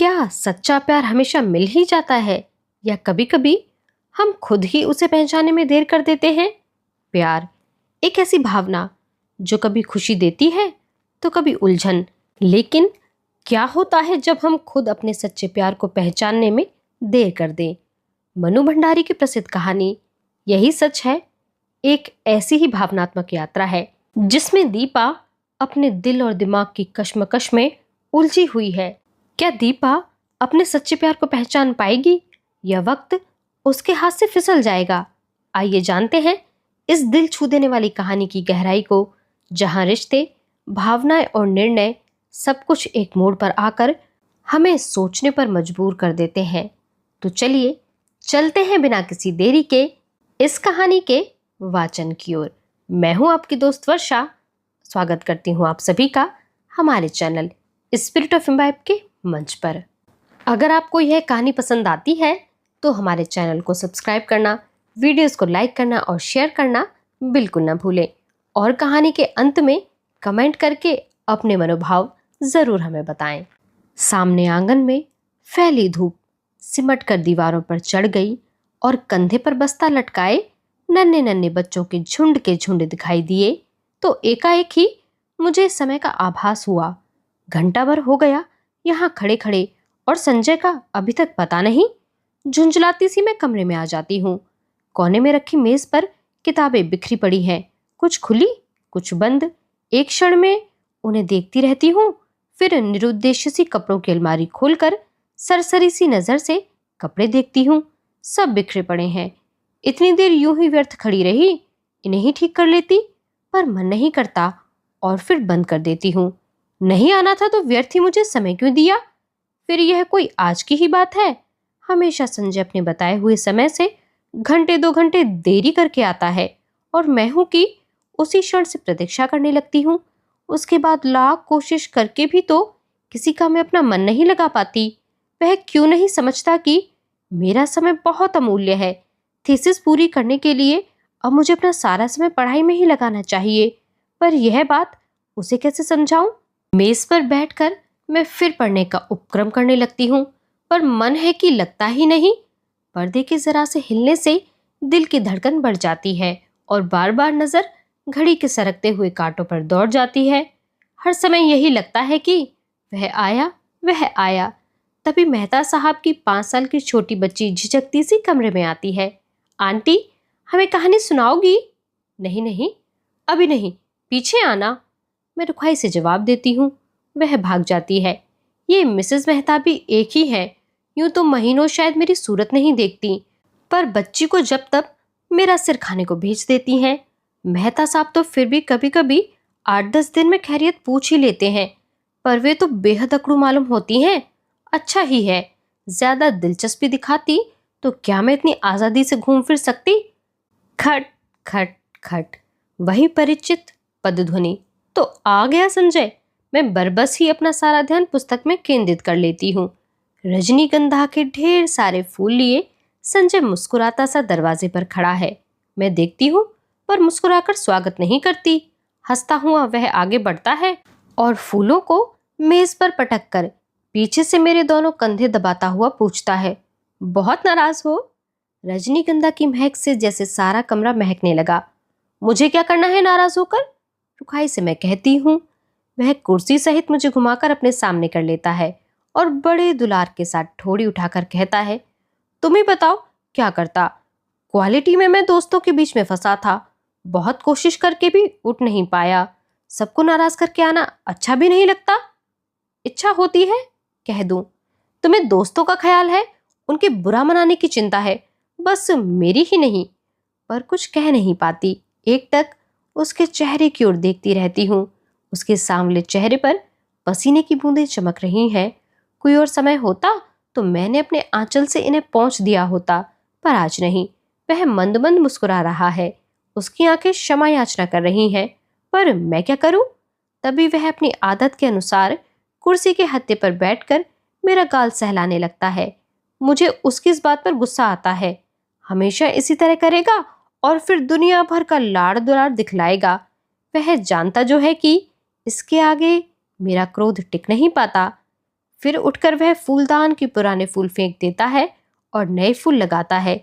क्या सच्चा प्यार हमेशा मिल ही जाता है या कभी कभी हम खुद ही उसे पहचानने में देर कर देते हैं? प्यार एक ऐसी भावना जो कभी खुशी देती है तो कभी उलझन। लेकिन क्या होता है जब हम खुद अपने सच्चे प्यार को पहचानने में देर कर दें? मनु भंडारी की प्रसिद्ध कहानी यही सच है। एक ऐसी ही भावनात्मक यात्रा है जिसमें दीपा अपने दिल और दिमाग की कश्मकश में उलझी हुई है। क्या दीपा अपने सच्चे प्यार को पहचान पाएगी या वक्त उसके हाथ से फिसल जाएगा? आइए जानते हैं इस दिल छू देने वाली कहानी की गहराई को, जहां रिश्ते, भावनाएं और निर्णय सब कुछ एक मोड़ पर आकर हमें सोचने पर मजबूर कर देते हैं। तो चलिए चलते हैं बिना किसी देरी के इस कहानी के वाचन की ओर। मैं हूं आपकी दोस्त वर्षा। स्वागत करती हूं आप सभी का हमारे चैनल स्पिरिट ऑफ इम्बाइब के मंच पर। अगर आपको यह कहानी पसंद आती है तो हमारे चैनल को सब्सक्राइब करना, वीडियोस को लाइक करना और शेयर करना बिल्कुल ना भूलें। और कहानी के अंत में कमेंट करके अपने मनोभाव ज़रूर हमें बताएं। सामने आंगन में फैली धूप सिमट कर दीवारों पर चढ़ गई और कंधे पर बस्ता लटकाए नन्हे नन्हे बच्चों के झुंड दिखाई दिए तो एकाएक ही मुझे समय का आभास हुआ। घंटा भर हो गया यहाँ खड़े खड़े और संजय का अभी तक पता नहीं। झुंझलाती सी मैं कमरे में आ जाती हूँ। कोने में रखी मेज पर किताबें बिखरी पड़ी हैं, कुछ खुली कुछ बंद। एक क्षण में उन्हें देखती रहती हूँ, फिर निरुद्देश्य सी कपड़ों की अलमारी खोलकर सरसरी सी नजर से कपड़े देखती हूँ। सब बिखरे पड़े हैं। इतनी देर यूं ही व्यर्थ खड़ी रही, इन्हें ही ठीक कर लेती, पर मन नहीं करता और फिर बंद कर देती हूँ। नहीं आना था तो व्यर्थ ही मुझे समय क्यों दिया? फिर यह कोई आज की ही बात है? हमेशा संजय अपने बताए हुए समय से घंटे 2 घंटे देरी करके आता है और मैं हूं कि उसी क्षण से प्रतीक्षा करने लगती हूँ। उसके बाद लाख कोशिश करके भी तो किसी काम में अपना मन नहीं लगा पाती। वह क्यों नहीं समझता कि मेरा समय बहुत अमूल्य है। थीसिस पूरी करने के लिए अब मुझे अपना सारा समय पढ़ाई में ही लगाना चाहिए, पर यह बात उसे कैसे समझाऊं? मेज पर बैठकर मैं फिर पढ़ने का उपक्रम करने लगती हूँ, पर मन है कि लगता ही नहीं। पर्दे के जरा से हिलने से दिल की धड़कन बढ़ जाती है और बार बार नजर घड़ी के सरकते हुए कांटों पर दौड़ जाती है। हर समय यही लगता है कि वह आया। तभी मेहता साहब की 5 साल की छोटी बच्ची झिझकती सी कमरे में आती है। आंटी, हमें कहानी सुनाओगी? नहीं नहीं, अभी नहीं, पीछे आना, मैं रुखाई से जवाब देती हूँ। वह भाग जाती है। ये मिसेस मेहता भी एक ही है। यूं तो महीनों शायद मेरी सूरत नहीं देखती, पर बच्ची को जब तक मेरा सिर खाने को भेज देती हैं। मेहता साहब तो फिर भी कभी कभी 8-10 दिन में खैरियत पूछ ही लेते हैं, पर वे तो बेहद अकड़ू मालूम होती हैं। अच्छा ही है, ज्यादा दिलचस्पी दिखाती तो क्या मैं इतनी आजादी से घूम फिर सकती? खट खट खट, वही परिचित पदध्वनि। तो आ गया संजय। मैं बरबस ही अपना सारा ध्यान पुस्तक में केंद्रित कर लेती हूँ। रजनीगंधा के ढेर सारे फूल लिए संजय मुस्कुराता सा दरवाजे पर खड़ा है। मैं देखती हूँ पर मुस्कुराकर स्वागत नहीं करती। हंसता हुआ वह आगे बढ़ता है और फूलों को मेज पर पटक कर पीछे से मेरे दोनों कंधे दबाता हुआ पूछता है, बहुत नाराज हो? रजनीगंधा की महक से जैसे सारा कमरा महकने लगा। मुझे क्या करना है नाराज होकर? रुखाई से मैं कहती हूँ। वह कुर्सी सहित मुझे घुमाकर अपने सामने कर लेता है और बड़े दुलार के साथ ठोड़ी उठाकर कहता है, तुम ही बताओ क्या करता? क्वालिटी में मैं दोस्तों के बीच में फंसा था, बहुत कोशिश करके भी उठ नहीं पाया। सबको नाराज करके आना अच्छा भी नहीं लगता। इच्छा होती है कह दूं, तुम्हें दोस्तों का ख्याल है, उनके बुरा मनाने की चिंता है, बस मेरी ही नहीं। पर कुछ कह नहीं पाती। एकटक उसके चेहरे की ओर देखती रहती हूँ। उसके सांवले चेहरे पर पसीने की बूंदें चमक रही हैं। कोई और समय होता तो मैंने अपने आंचल से इन्हें पोंछ दिया होता, पर आज नहीं। वह मंद मंद मुस्कुरा रहा है। उसकी आंखें क्षमा याचना कर रही हैं, पर मैं क्या करूं? तभी वह अपनी आदत के अनुसार कुर्सी के हत्थे पर बैठकर मेरा गाल सहलाने लगता है। मुझे उसकी इस बात पर गुस्सा आता है। हमेशा इसी तरह करेगा और फिर दुनिया भर का लाड़ दुलार दिखलाएगा। वह जानता जो है कि इसके आगे मेरा क्रोध टिक नहीं पाता। फिर उठकर वह फूलदान के पुराने फूल फेंक देता है और नए फूल लगाता है।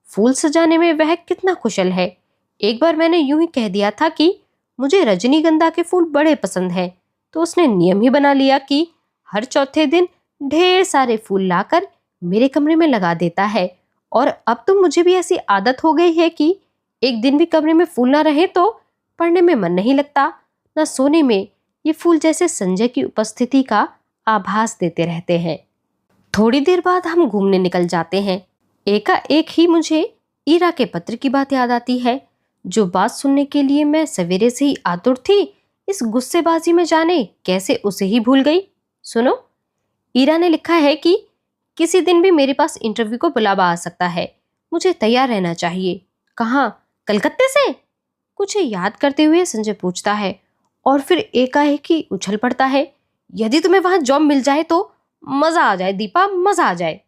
फूल सजाने में वह कितना कुशल है। एक बार मैंने यूं ही कह दिया था कि मुझे रजनीगंधा के फूल बड़े पसंद हैं, तो उसने नियम ही बना लिया कि हर चौथे दिन ढेर सारे फूल लाकर मेरे कमरे में लगा देता है। और अब तो मुझे भी ऐसी आदत हो गई है कि एक दिन भी कमरे में फूल ना रहे तो पढ़ने में मन नहीं लगता, न सोने में। ये फूल जैसे संजय की उपस्थिति का आभास देते रहते हैं। थोड़ी देर बाद हम घूमने निकल जाते हैं। एकाएक ही मुझे ईरा के पत्र की बात याद आती है, जो बात सुनने के लिए मैं सवेरे से ही आतुर थी। इस गुस्सेबाजी में जाने कैसे उसे ही भूल गई। सुनो, ईरा ने लिखा है कि किसी दिन भी मेरे पास इंटरव्यू को बुलावा आ सकता है, मुझे तैयार रहना चाहिए। कहाँ? कलकत्ते से? कुछ याद करते हुए संजय पूछता है और फिर एकाएक ही उछल पड़ता है, यदि तुम्हें वहां जॉब मिल जाए तो मजा आ जाए दीपा, मजा आ जाए।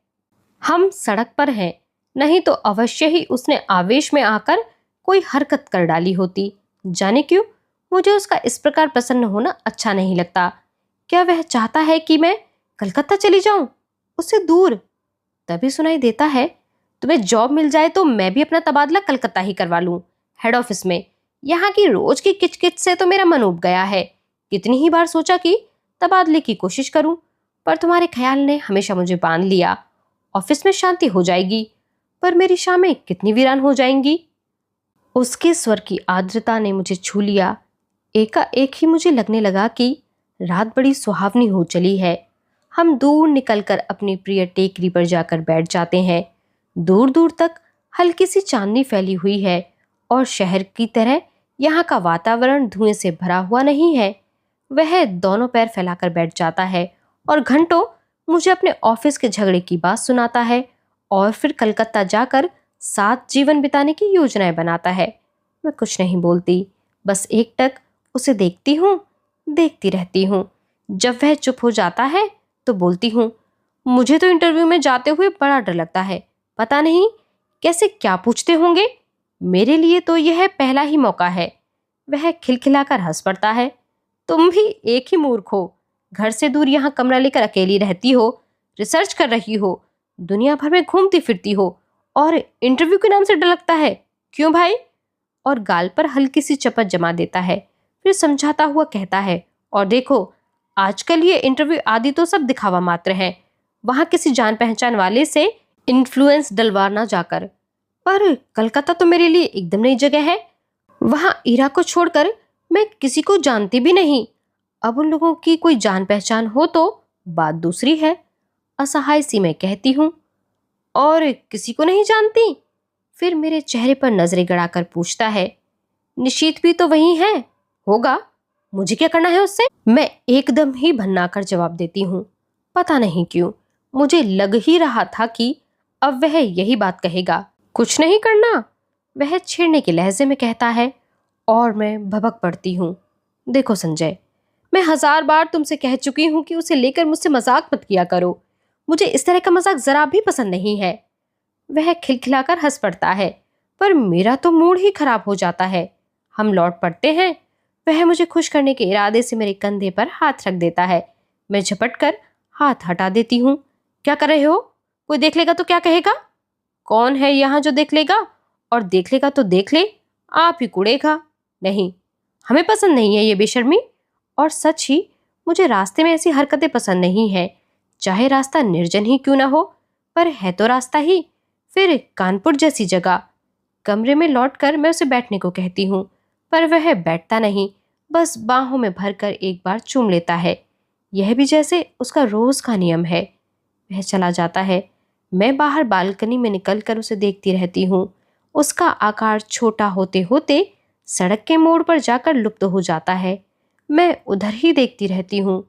हम सड़क पर हैं, नहीं तो अवश्य ही उसने आवेश में आकर कोई हरकत कर डाली होती। जाने क्यों मुझे उसका इस प्रकार प्रसन्न होना अच्छा नहीं लगता। क्या वह चाहता है कि मैं कलकत्ता चली जाऊं, उससे दूर? तभी सुनाई देता है, तुम्हें जॉब मिल जाए तो मैं भी अपना तबादला कलकत्ता ही करवा लूं, हेड ऑफिस में। यहाँ की रोज की किचकिच से तो मेरा मन उब गया है। कितनी ही बार सोचा कि तबादले की कोशिश करूं, पर तुम्हारे ख्याल ने हमेशा मुझे बांध लिया। ऑफिस में शांति हो जाएगी, पर मेरी शामें कितनी वीरान हो जाएंगी। उसके स्वर की आर्द्रता ने मुझे छू लिया। एकाएक ही मुझे लगने लगा कि रात बड़ी सुहावनी हो चली है। हम दूर निकलकर अपनी प्रिय टेकरी पर जाकर बैठ जाते हैं। दूर दूर तक हल्की सी चांदनी फैली हुई है और शहर की तरह यहाँ का वातावरण धुएं से भरा हुआ नहीं है। वह दोनों पैर फैलाकर बैठ जाता है और घंटों मुझे अपने ऑफिस के झगड़े की बात सुनाता है और फिर कलकत्ता जाकर साथ जीवन बिताने की योजनाएं बनाता है। मैं कुछ नहीं बोलती, बस एकटक उसे देखती हूँ, देखती रहती हूँ। जब वह चुप हो जाता है तो बोलती हूँ, मुझे तो इंटरव्यू में जाते हुए बड़ा डर लगता है। पता नहीं कैसे क्या पूछते होंगे। मेरे लिए तो यह पहला ही मौका है। वह खिलखिलाकर हंस पड़ता है। तुम भी एक ही मूर्ख हो। घर से दूर यहाँ कमरा लेकर अकेली रहती हो, रिसर्च कर रही हो, दुनिया भर में घूमती फिरती हो, और इंटरव्यू के नाम से डर लगता है। क्यों भाई? और गाल पर हल्की सी चपत जमा देता है। फिर समझाता हुआ कहता है, और देखो, आजकल ये इंटरव्यू आदि तो सब दिखावा मात्र है। वहां किसी जान पहचान वाले से इन्फ्लुएंस डलवा ना जाकर। पर कलकत्ता तो मेरे लिए एकदम नई जगह है। वहां ईरा को छोड़कर मैं किसी को जानती भी नहीं। अब उन लोगों की कोई जान पहचान हो तो बात दूसरी है। असहाय सी मैं कहती हूँ, और किसी को नहीं जानती? फिर मेरे चेहरे पर नजरें गड़ाकर पूछता है, निशीत भी तो वही है, होगा, मुझे क्या करना है उससे? मैं एकदम ही भन्नाकर जवाब देती हूँ। पता नहीं क्यों मुझे लग ही रहा था कि अब वह यही बात कहेगा। कुछ नहीं करना, वह छेड़ने के लहजे में कहता है, और मैं भभक पड़ती हूँ। देखो संजय, मैं 1000 बार तुमसे कह चुकी हूँ कि उसे लेकर मुझसे मजाक मत किया करो। मुझे इस तरह का मजाक जरा भी पसंद नहीं है। वह खिलखिलाकर हंस पड़ता है, पर मेरा तो मूड ही खराब हो जाता है। हम लौट पड़ते हैं। वह मुझे खुश करने के इरादे से मेरे कंधे पर हाथ रख देता है। मैं झपट कर हाथ हटा देती हूँ। क्या कर रहे हो? कोई देख लेगा तो क्या कहेगा? कौन है यहाँ जो देख लेगा? और देख लेगा तो देख ले, आप ही कुड़ेगा। नहीं, हमें पसंद नहीं है ये बेशर्मी। और सच ही मुझे रास्ते में ऐसी हरकतें पसंद नहीं है, चाहे रास्ता निर्जन ही क्यों ना हो, पर है तो रास्ता ही। फिर कानपुर जैसी जगह। कमरे में लौटकर मैं उसे बैठने को कहती हूँ, पर वह बैठता नहीं, बस बाहों में भरकर एक बार चूम लेता है। यह भी जैसे उसका रोज का नियम है। वह चला जाता है। मैं बाहर बालकनी में निकलकर उसे देखती रहती हूँ। उसका आकार छोटा होते होते सड़क के मोड़ पर जाकर लुप्त हो जाता है। मैं उधर ही देखती रहती हूँ,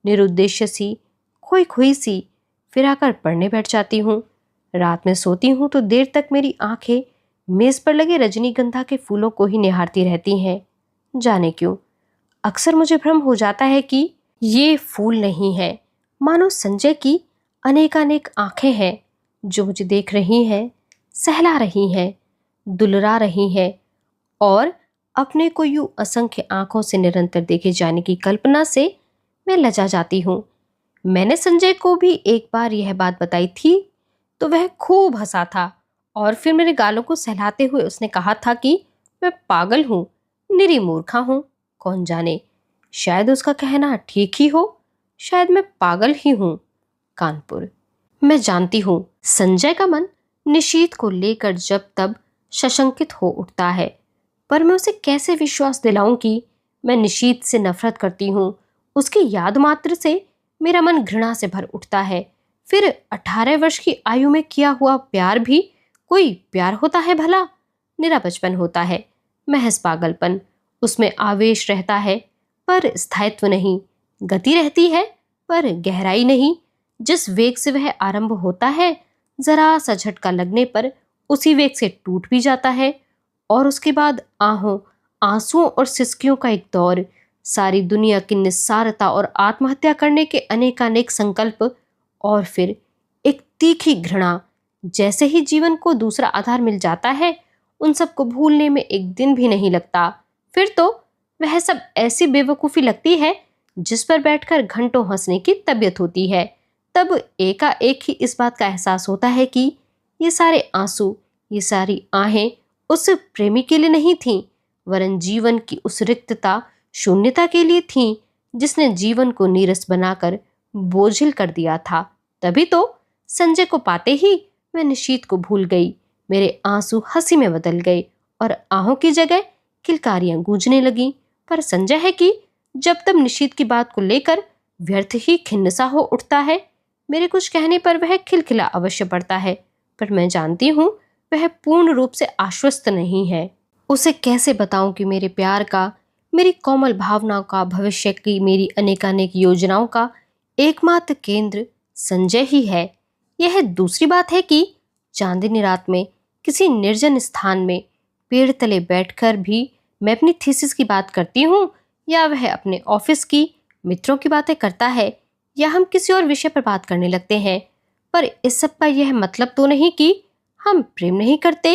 निरुद्देश्य सी, खोई खोई सी। फिर आकर पढ़ने बैठ जाती हूँ। रात में सोती हूँ तो देर तक मेरी आंखें मेज पर लगे रजनीगंधा के फूलों को ही निहारती रहती हैं। जाने क्यों अक्सर मुझे भ्रम हो जाता है कि ये फूल नहीं है, मानो संजय की अनेकानेक आंखें हैं जो मुझे देख रही हैं, सहला रही हैं, दुलरा रही हैं, और अपने को यूं असंख्य आंखों से निरंतर देखे जाने की कल्पना से मैं लजा जाती हूँ। मैंने संजय को भी एक बार यह बात बताई थी तो वह खूब हंसा था और फिर मेरे गालों को सहलाते हुए उसने कहा था कि मैं पागल हूं, निरी मूर्खा हूं। कौन जाने, शायद उसका कहना ठीक ही हो, शायद मैं पागल ही हूं। कानपुर। मैं जानती हूं संजय का मन निशीथ को लेकर जब तब सशंकित हो उठता है, पर मैं उसे कैसे विश्वास दिलाऊं कि मैं निशीथ से नफरत करती हूं। उसकी याद मात्र से मेरा मन घृणा से भर उठता है। फिर 18 वर्ष की आयु में किया हुआ प्यार भी कोई प्यार होता है भला? निरा बचपन होता है, महज पागलपन। उसमें आवेश रहता है पर स्थायित्व नहीं, गति रहती है पर गहराई नहीं। जिस वेग से वह आरंभ होता है, जरा सा झटका लगने पर उसी वेग से टूट भी जाता है और उसके बाद आहों, आंसुओं और सिसकियों का एक दौर, सारी दुनिया की निस्सारता और आत्महत्या करने के अनेकानेक संकल्प, और फिर एक तीखी घृणा। जैसे ही जीवन को दूसरा आधार मिल जाता है, उन सबको भूलने में एक दिन भी नहीं लगता। फिर तो वह सब ऐसी बेवकूफ़ी लगती है जिस पर बैठकर घंटों हंसने की तबीयत होती है। तब एकाएक ही इस बात का एहसास होता है कि ये सारे आंसू, ये सारी आहें उस प्रेमी के लिए नहीं थीं, वरन जीवन की उस रिक्तता, शून्यता के लिए थीं जिसने जीवन को नीरस बनाकर बोझिल कर दिया था। तभी तो संजय को पाते ही मैं निशीथ को भूल गई। मेरे आंसू हंसी में बदल गए और आहों की जगह किलकारियां गूंजने लगीं। पर संजय है कि जब तब निशीथ की बात को लेकर व्यर्थ ही खिन्न सा हो उठता है। मेरे कुछ कहने पर वह खिलखिला अवश्य पड़ता है, पर मैं जानती हूँ वह पूर्ण रूप से आश्वस्त नहीं है। उसे कैसे बताऊं कि मेरे प्यार का, मेरी कोमल भावनाओं का, भविष्य की मेरी अनेकानेक योजनाओं का एकमात्र केंद्र संजय ही है। यह दूसरी बात है कि चांदनी रात में किसी निर्जन स्थान में पेड़ तले बैठकर भी मैं अपनी थीसिस की बात करती हूँ, या वह अपने ऑफिस की मित्रों की बातें करता है, या हम किसी और विषय पर बात करने लगते हैं। पर इस सब का यह मतलब तो नहीं कि हम प्रेम नहीं करते।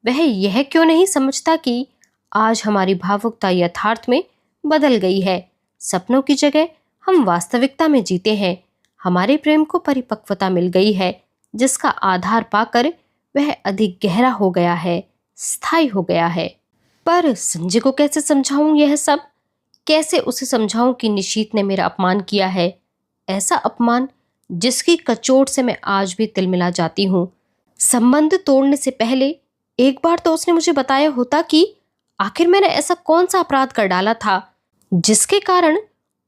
वह यह क्यों नहीं समझता कि आज हमारी भावुकता यथार्थ में बदल गई है। सपनों की जगह हम वास्तविकता में जीते हैं। हमारे प्रेम को परिपक्वता मिल गई है, जिसका आधार पाकर वह अधिक गहरा हो गया है, स्थायी हो गया है। पर संजय को कैसे समझाऊं यह सब? कैसे उसे समझाऊं कि निशीथ ने मेरा अपमान किया है, ऐसा अपमान जिसकी कचोट से मैं आज भी तिलमिला जाती हूँ। संबंध तोड़ने से पहले एक बार तो उसने मुझे बताया होता कि आखिर मैंने ऐसा कौन सा अपराध कर डाला था जिसके कारण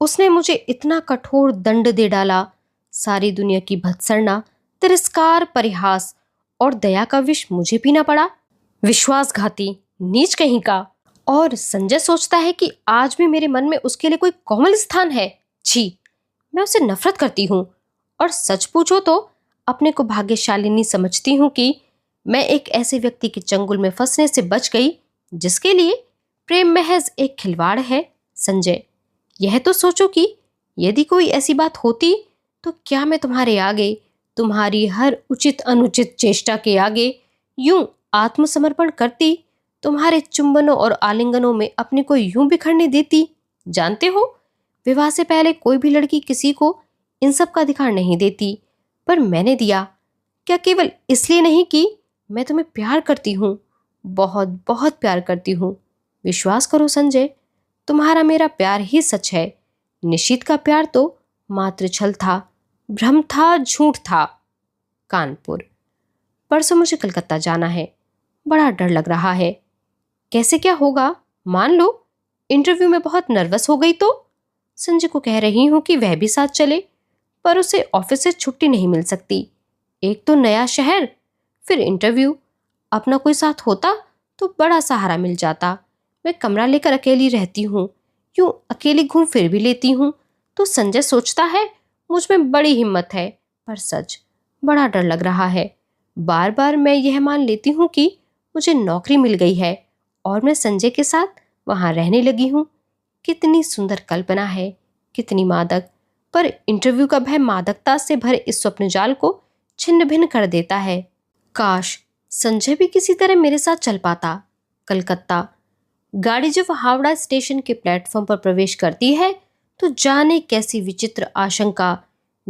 उसने मुझे इतना कठोर दंड दे डाला। सारी दुनिया की भत्सरना, तिरस्कार, परिहास और दया का विष मुझे पीना पड़ा। विश्वासघाती, नीच कहीं का। और संजय सोचता है कि आज भी मेरे मन में उसके लिए कोई कोमल स्थान है। छी, मैं उसे नफरत करती हूँ। और सच पूछो तो अपने को भाग्यशालिनी समझती हूँ कि मैं एक ऐसे व्यक्ति के चंगुल में फंसने से बच गई जिसके लिए प्रेम महज एक खिलवाड़ है। संजय, यह तो सोचो कि यदि कोई ऐसी बात होती तो क्या मैं तुम्हारे आगे, तुम्हारी हर उचित अनुचित चेष्टा के आगे यूं आत्मसमर्पण करती, तुम्हारे चुंबनों और आलिंगनों में अपने को यूं बिखरने देती? जानते हो, विवाह से पहले कोई भी लड़की किसी को इन सब का अधिकार नहीं देती, पर मैंने दिया। क्या केवल इसलिए नहीं कि मैं तुम्हें प्यार करती हूँ, बहुत बहुत प्यार करती हूँ। विश्वास करो संजय, तुम्हारा मेरा प्यार ही सच है। निशीथ का प्यार तो मात्र छल था, भ्रम था, झूठ था। कानपुर। परसों मुझे कलकत्ता जाना है, बड़ा डर लग रहा है। कैसे क्या होगा? मान लो इंटरव्यू में बहुत नर्वस हो गई तो? संजय को कह रही हूँ कि वह भी साथ चले, पर उसे ऑफिस से छुट्टी नहीं मिल सकती। एक तो नया शहर, फिर इंटरव्यू। अपना कोई साथ होता तो बड़ा सहारा मिल जाता। मैं कमरा लेकर अकेली रहती हूँ, यूं अकेली घूम फिर भी लेती हूँ। तो संजय सोचता है मुझ में बड़ी हिम्मत है, पर सच बड़ा डर लग रहा है। बार बार मैं यह मान लेती हूँ कि मुझे नौकरी मिल गई है और मैं संजय के साथ वहाँ रहने लगी हूँ। कितनी सुंदर कल्पना है, कितनी मादक। पर इंटरव्यू का भय मादकता से भरे इस स्वप्न जाल को छिन्न भिन्न कर देता है। काश संजय भी किसी तरह मेरे साथ चल पाता। कलकत्ता। गाड़ी जब हावड़ा स्टेशन के प्लेटफॉर्म पर प्रवेश करती है तो जाने कैसी विचित्र आशंका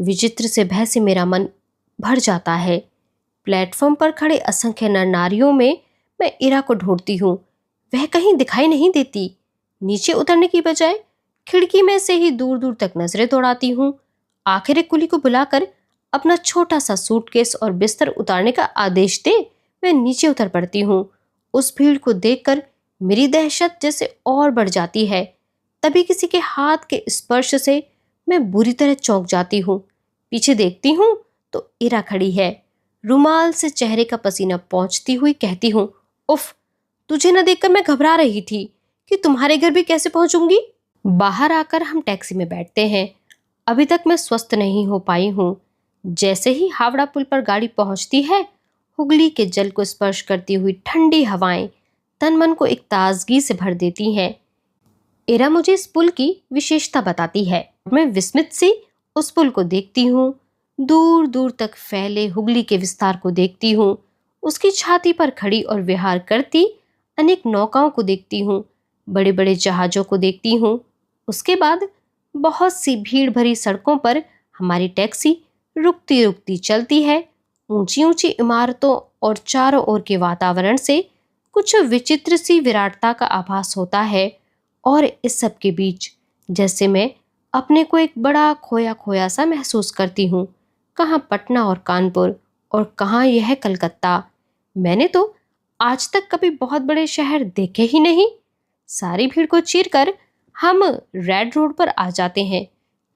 विचित्र से भय से मेरा मन भर जाता है। प्लेटफॉर्म पर खड़े असंख्य नर नारियों में मैं इरा को ढूंढती हूँ। वह कहीं दिखाई नहीं देती। नीचे उतरने की बजाय खिड़की में से ही दूर दूर तक नजरें दौड़ाती हूँ। आखिर एक कुली को बुलाकर अपना छोटा सा सूटकेस और बिस्तर उतारने का आदेश दे मैं नीचे उतर पड़ती हूँ। उस भीड़ को देखकर मेरी दहशत जैसे और बढ़ जाती है। तभी किसी के हाथ के स्पर्श से मैं बुरी तरह चौंक जाती हूँ। पीछे देखती हूँ तो इरा खड़ी है। रुमाल से चेहरे का पसीना पोंछती हुई कहती हूँ, उफ, तुझे न देखकर मैं घबरा रही थी कि तुम्हारे घर भी कैसे पहुंचूंगी। बाहर आकर हम टैक्सी में बैठते हैं। अभी तक मैं स्वस्थ नहीं हो पाई हूँ। जैसे ही हावड़ा पुल पर गाड़ी पहुंचती है, हुगली के जल को स्पर्श करती हुई ठंडी हवाएं तन मन को एक ताजगी से भर देती हैं। इरा मुझे इस पुल की विशेषता बताती है। मैं विस्मित सी उस पुल को देखती हूँ। दूर दूर तक फैले हुगली के विस्तार को देखती हूँ। उसकी छाती पर खड़ी और विहार करती अनेक नौकाओं को देखती हूँ। बड़े बड़े जहाजों को देखती हूँ। उसके बाद बहुत सी भीड़ भरी सड़कों पर हमारी टैक्सी रुकती रुकती चलती है। ऊंची ऊंची इमारतों और चारों ओर के वातावरण से कुछ विचित्र सी विराटता का आभास होता है। और इस सब के बीच जैसे मैं अपने को एक बड़ा खोया खोया सा महसूस करती हूँ। कहाँ पटना और कानपुर और कहाँ यह कलकत्ता। मैंने तो आज तक कभी बहुत बड़े शहर देखे ही नहीं। सारी भीड़ को चीरकर हम रेड रोड पर आ जाते हैं।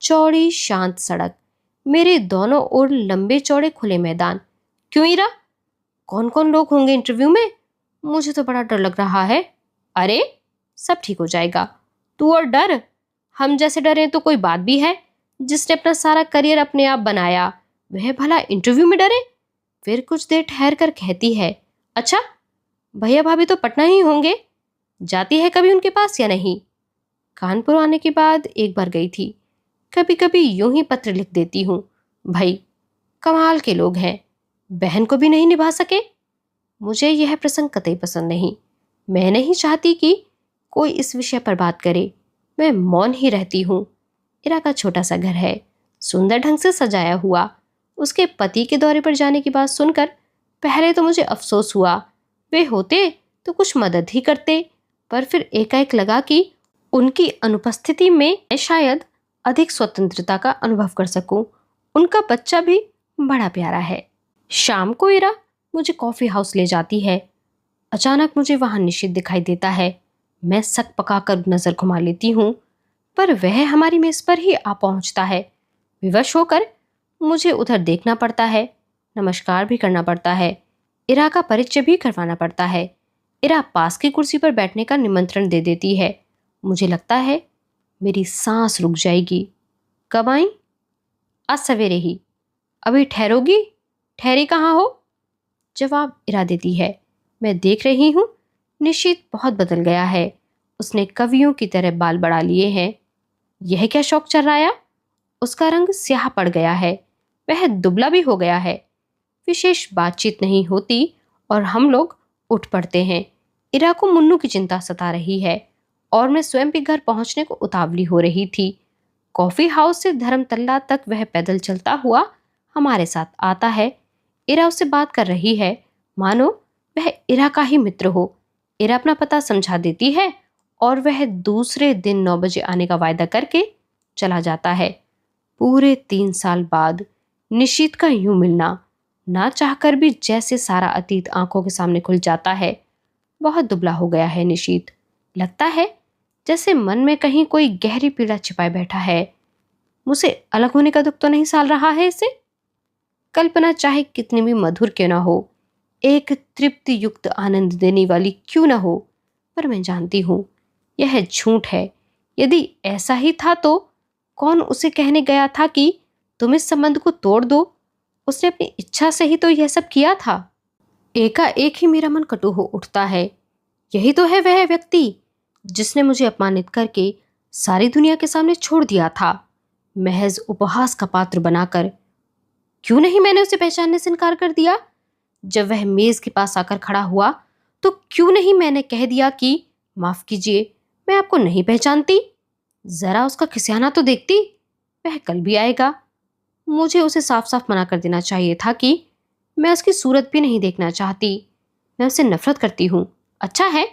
चौड़ी शांत सड़क, मेरे दोनों ओर लंबे चौड़े खुले मैदान। क्यों इरा, कौन कौन लोग होंगे इंटरव्यू में? मुझे तो बड़ा डर लग रहा है। अरे सब ठीक हो जाएगा, तू और डर। हम जैसे डरे तो कोई बात भी है? जिसने अपना सारा करियर अपने आप बनाया वह भला इंटरव्यू में डरे? फिर कुछ देर ठहर कर कहती है, अच्छा भैया भाभी तो पटना ही होंगे, जाती है कभी उनके पास या नहीं? कानपुर आने के बाद एक बार गई थी। कभी कभी यूं ही पत्र लिख देती हूँ। भाई कमाल के लोग हैं, बहन को भी नहीं निभा सके। मुझे यह प्रसंग कतई पसंद नहीं। मैं नहीं चाहती कि कोई इस विषय पर बात करे। मैं मौन ही रहती हूँ। इरा का छोटा सा घर है, सुंदर ढंग से सजाया हुआ। उसके पति के दौरे पर जाने की बात सुनकर पहले तो मुझे अफसोस हुआ। वे होते तो कुछ मदद ही करते, पर फिर एकाएक लगा कि उनकी अनुपस्थिति में मैं शायद अधिक स्वतंत्रता का अनुभव कर सकूं। उनका बच्चा भी बड़ा प्यारा है। शाम को इरा मुझे कॉफी हाउस ले जाती है। अचानक मुझे वहां निशित दिखाई देता है। मैं सक पकाकर नजर घुमा लेती हूँ, पर वह हमारी मेज पर ही आ पहुंचता है। विवश होकर मुझे उधर देखना पड़ता है, नमस्कार भी करना पड़ता है, इरा का परिचय भी करवाना पड़ता है। इरा पास की कुर्सी पर बैठने का निमंत्रण दे देती है। मुझे लगता है मेरी सांस रुक जाएगी। कब आई? आज सवेरे ही। अभी ठहरोगी? ठहरी कहाँ हो? जवाब इरा देती है। मैं देख रही हूँ निशित बहुत बदल गया है। उसने कवियों की तरह बाल बढ़ा लिए हैं। यह क्या शौक चल रहा? उसका रंग स्याह पड़ गया है। वह दुबला भी हो गया है। विशेष बातचीत नहीं होती और हम लोग उठ पड़ते हैं। इरा को मुन्नू की चिंता सता रही है और मैं स्वयं भी घर पहुंचने को उतावली हो रही थी। कॉफी हाउस से धर्मतल्ला तक वह पैदल चलता हुआ हमारे साथ आता है। इरा उससे बात कर रही है, मानो वह इरा का ही मित्र हो। इरा अपना पता समझा देती है और वह दूसरे दिन 9 बजे आने का वायदा करके चला जाता है। पूरे 3 साल बाद निशित का यूं मिलना, ना चाहकर भी जैसे सारा अतीत आंखों के सामने खुल जाता है। बहुत दुबला हो गया है निशित। लगता है जैसे मन में कहीं कोई गहरी पीड़ा छिपाए बैठा है। मुझसे अलग होने का दुख तो नहीं साल रहा है इसे। कल्पना चाहे कितनी भी मधुर क्यों ना हो, एक तृप्ति युक्त आनंद देने वाली क्यों ना हो, पर मैं जानती हूँ यह झूठ है। यदि ऐसा ही था तो कौन उसे कहने गया था कि तुम इस संबंध को तोड़ दो? उसने अपनी इच्छा से ही तो यह सब किया था। एकाएक ही मेरा मन कटु हो उठता है। यही तो है वह व्यक्ति जिसने मुझे अपमानित करके सारी दुनिया के सामने छोड़ दिया था, महज उपहास का पात्र बनाकर। क्यों नहीं मैंने उसे पहचानने से इनकार कर दिया? जब वह मेज के पास आकर खड़ा हुआ तो क्यों नहीं मैंने कह दिया कि माफ कीजिए, मैं आपको नहीं पहचानती। जरा उसका खिसियाना तो देखती। वह कल भी आएगा, मुझे उसे साफ साफ मना कर देना चाहिए था कि मैं उसकी सूरत भी नहीं देखना चाहती। मैं उससे नफरत करती हूँ। अच्छा है,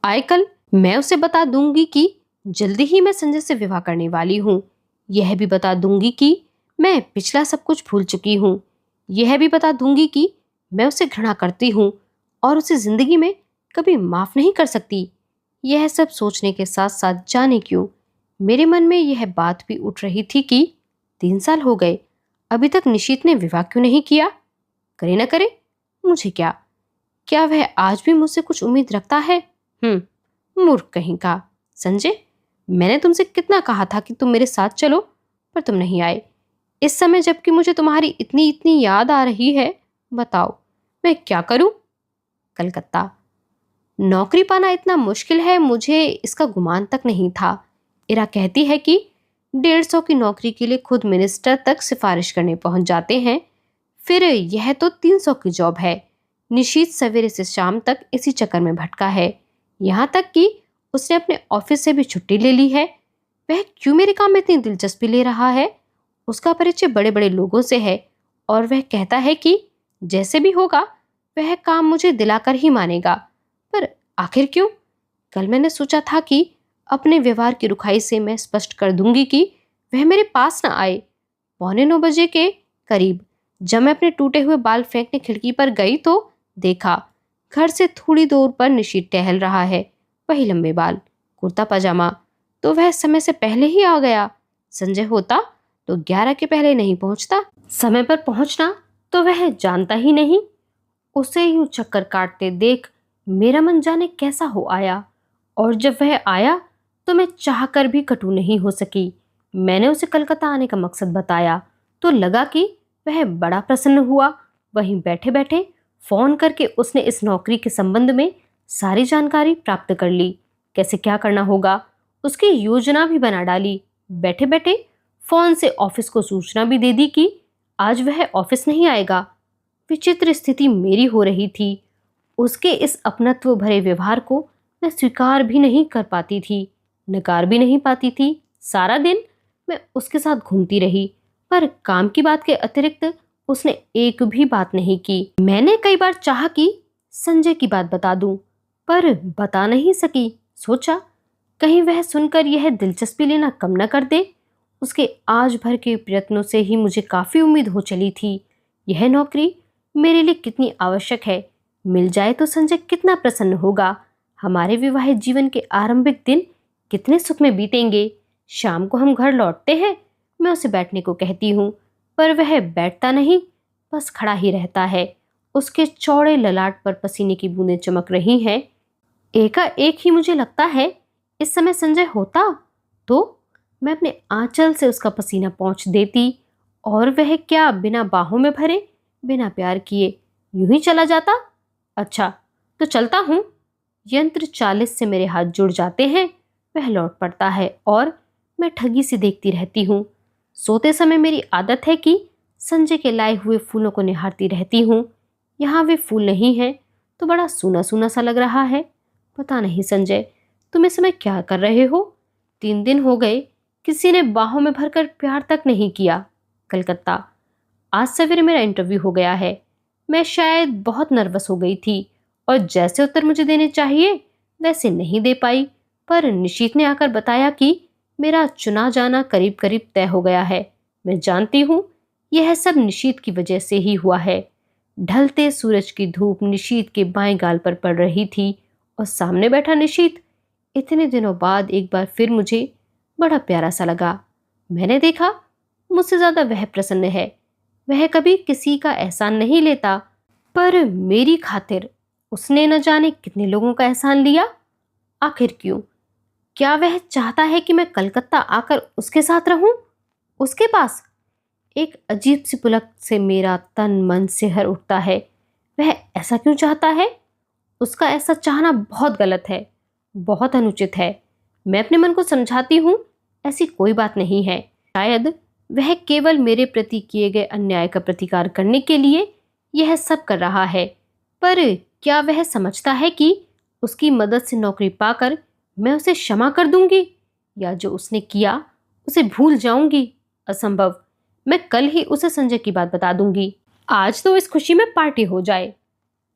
आए कल मैं उसे बता दूंगी कि जल्दी ही मैं संजय से विवाह करने वाली हूँ। यह भी बता दूंगी कि मैं पिछला सब कुछ भूल चुकी हूँ। यह भी बता दूंगी कि मैं उसे घृणा करती हूँ और उसे जिंदगी में कभी माफ नहीं कर सकती। यह सब सोचने के साथ साथ जाने क्यों मेरे मन में यह बात भी उठ रही थी कि 3 साल हो गए, अभी तक निशीत ने विवाह क्यों नहीं किया। करे न करे, मुझे क्या वह आज भी मुझसे कुछ उम्मीद रखता है। मूर्ख कहीं का। संजय, मैंने तुमसे कितना कहा था कि तुम मेरे साथ चलो, पर तुम नहीं आए। इस समय जबकि मुझे तुम्हारी इतनी इतनी याद आ रही है, बताओ मैं क्या करूं। कलकत्ता। नौकरी पाना इतना मुश्किल है, मुझे इसका गुमान तक नहीं था। इरा कहती है कि 150 की नौकरी के लिए खुद मिनिस्टर तक सिफारिश करने पहुंच जाते हैं, फिर यह तो 300 की जॉब है। निशीत सवेरे से शाम तक इसी चक्कर में भटका है, यहाँ तक कि उसने अपने ऑफिस से भी छुट्टी ले ली है। वह क्यों मेरे काम में इतनी दिलचस्पी ले रहा है। उसका परिचय बड़े बड़े लोगों से है और वह कहता है कि जैसे भी होगा वह काम मुझे दिलाकर ही मानेगा। पर आखिर क्यों। कल मैंने सोचा था कि अपने व्यवहार की रुखाई से मैं स्पष्ट कर दूंगी कि वह मेरे पास ना आए। 8:45 के करीब जब मैं अपने टूटे हुए बाल फेंकने खिड़की पर गई तो देखा घर से थोड़ी दूर पर निशीत टहल रहा है। वही लंबे बाल, कुर्ता पजामा। तो वह समय से पहले ही आ गया। संजय होता तो 11 के पहले नहीं पहुंचता। समय पर पहुंचना तो वह जानता ही नहीं। उसे यूं चक्कर काटते देख मेरा मन जाने कैसा हो आया, और जब वह आया तो मैं चाहकर भी कटु नहीं हो सकी। मैंने उसे कलकत्ता आने का मकसद बताया तो लगा कि वह बड़ा प्रसन्न हुआ। वहीं बैठे बैठे फोन करके उसने इस नौकरी के संबंध में सारी जानकारी प्राप्त कर ली। कैसे क्या करना होगा उसकी योजना भी बना डाली। बैठे बैठे फोन से ऑफिस को सूचना भी दे दी कि आज वह ऑफिस नहीं आएगा। विचित्र स्थिति मेरी हो रही थी। उसके इस अपनत्व भरे व्यवहार को मैं स्वीकार भी नहीं कर पाती थी, नकार भी नहीं पाती थी। सारा दिन मैं उसके साथ घूमती रही, पर काम की बात के अतिरिक्त उसने एक भी बात नहीं की। मैंने कई बार चाहा कि संजय की बात बता दूं, पर बता नहीं सकी। सोचा कहीं वह सुनकर यह दिलचस्पी लेना कम न कर दे। उसके आज भर के प्रयत्नों से ही मुझे काफी उम्मीद हो चली थी। यह नौकरी मेरे लिए कितनी आवश्यक है। मिल जाए तो संजय कितना प्रसन्न होगा। हमारे विवाहित जीवन के आरंभिक दिन कितने सुख में बीतेंगे। शाम को हम घर लौटते हैं, मैं उसे बैठने को कहती हूँ, पर वह बैठता नहीं, बस खड़ा ही रहता है। उसके चौड़े ललाट पर पसीने की बूंदें चमक रही हैं। एकाएक ही मुझे लगता है इस समय संजय होता तो मैं अपने आंचल से उसका पसीना पोंछ देती, और वह क्या बिना बाहों में भरे, बिना प्यार किए यूं ही चला जाता। अच्छा तो चलता हूँ। यंत्र चालिस से मेरे हाथ जुड़ जाते हैं। वह लौट पड़ता है और मैं ठगी सी देखती रहती हूँ। सोते समय मेरी आदत है कि संजय के लाए हुए फूलों को निहारती रहती हूँ। यहाँ वे फूल नहीं हैं तो बड़ा सूना सूना सा लग रहा है। पता नहीं संजय, तुम इस समय क्या कर रहे हो। 3 दिन हो गए, किसी ने बाहों में भरकर प्यार तक नहीं किया। कलकत्ता। आज सवेरे मेरा इंटरव्यू हो गया है। मैं शायद बहुत नर्वस हो गई थी और जैसे उत्तर मुझे देने चाहिए वैसे नहीं दे पाई, पर निशीत ने आकर बताया कि मेरा चुना जाना करीब करीब तय हो गया है। मैं जानती हूँ यह सब निशीत की वजह से ही हुआ है। ढलते सूरज की धूप निशीत के बाएं गाल पर पड़ रही थी और सामने बैठा निशीत इतने दिनों बाद एक बार फिर मुझे बड़ा प्यारा सा लगा। मैंने देखा मुझसे ज्यादा वह प्रसन्न है। वह कभी किसी का एहसान नहीं लेता, पर मेरी खातिर उसने न जाने कितने लोगों का एहसान लिया। आखिर क्यों। क्या वह चाहता है कि मैं कलकत्ता आकर उसके साथ रहूं, उसके पास। एक अजीब सी पुलक से मेरा तन मन सिहर उठता है। वह ऐसा क्यों चाहता है। उसका ऐसा चाहना बहुत गलत है, बहुत अनुचित है। मैं अपने मन को समझाती हूँ ऐसी कोई बात नहीं है। शायद वह केवल मेरे प्रति किए गए अन्याय का प्रतिकार करने के लिए यह सब कर रहा है, पर क्या वह समझता है कि उसकी मदद से नौकरी पाकर मैं उसे क्षमा कर दूंगी या जो उसने किया उसे भूल जाऊंगी। असंभव। मैं कल ही उसे संजय की बात बता दूंगी। आज तो इस खुशी में पार्टी हो जाए।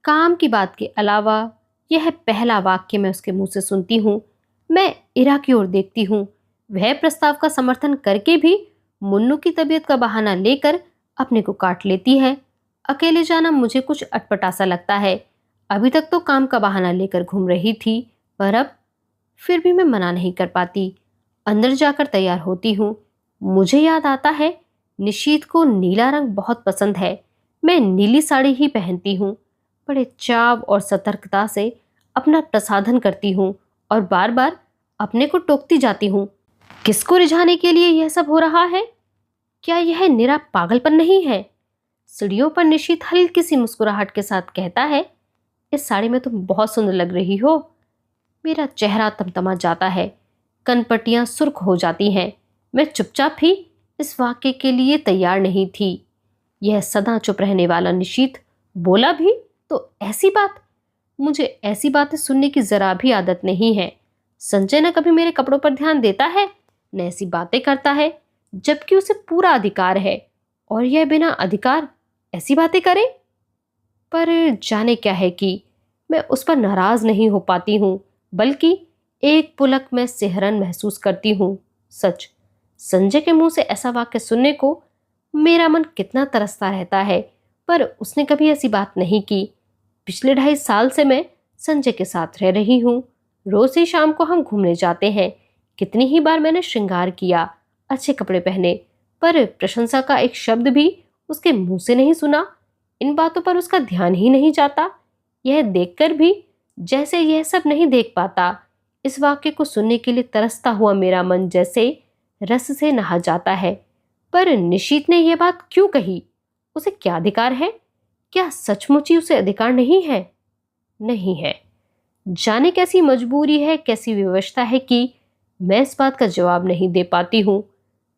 काम की बात के अलावा यह पहला वाक्य मैं उसके मुंह से सुनती हूँ। मैं इरा की ओर देखती हूँ। वह प्रस्ताव का समर्थन करके भी मुन्नू की तबीयत का बहाना लेकर अपने को काट लेती है। अकेले जाना मुझे कुछ अटपटा सा लगता है। अभी तक तो काम का बहाना लेकर घूम रही थी, पर अब फिर भी मैं मना नहीं कर पाती। अंदर जाकर तैयार होती हूँ। मुझे याद आता है निशीत को नीला रंग बहुत पसंद है। मैं नीली साड़ी ही पहनती हूँ। बड़े चाव और सतर्कता से अपना प्रसाधन करती हूँ और बार बार अपने को टोकती जाती हूँ। किसको रिझाने के लिए यह सब हो रहा है? क्या यह निरा पागलपन नहीं है? सीढ़ियों पर निशीत हल्की सी मुस्कुराहट के साथ कहता है, इस साड़ी में तुम बहुत सुंदर लग रही हो। मेरा चेहरा तमतमा जाता है, कनपटियां सुर्ख हो जाती हैं। मैं चुपचाप ही इस वाक्य के लिए तैयार नहीं थी। यह सदा चुप रहने वाला निशीत बोला भी तो ऐसी बात। मुझे ऐसी बातें सुनने की जरा भी आदत नहीं है। संजय न कभी मेरे कपड़ों पर ध्यान देता है, न ऐसी बातें करता है, जबकि उसे पूरा अधिकार है, और यह बिना अधिकार ऐसी बातें करे। पर जाने क्या है कि मैं उस पर नाराज नहीं हो पाती हूँ, बल्कि एक पुलक में सिहरन महसूस करती हूँ। सच, संजय के मुंह से ऐसा वाक्य सुनने को मेरा मन कितना तरसता रहता है, पर उसने कभी ऐसी बात नहीं की। पिछले 2.5 साल से मैं संजय के साथ रह रही हूँ। रोज ही शाम को हम घूमने जाते हैं। कितनी ही बार मैंने श्रृंगार किया, अच्छे कपड़े पहने, पर प्रशंसा का एक शब्द भी उसके मुंह से नहीं सुना। इन बातों पर उसका ध्यान ही नहीं जाता। यह देखकर भी जैसे यह सब नहीं देख पाता। इस वाक्य को सुनने के लिए तरसता हुआ मेरा मन जैसे रस से नहा जाता है। पर निशीत ने यह बात क्यों कही? उसे क्या अधिकार है? क्या सचमुच ही उसे अधिकार नहीं है? नहीं है। जाने कैसी मजबूरी है, कैसी व्यवस्था है कि मैं इस बात का जवाब नहीं दे पाती हूँ।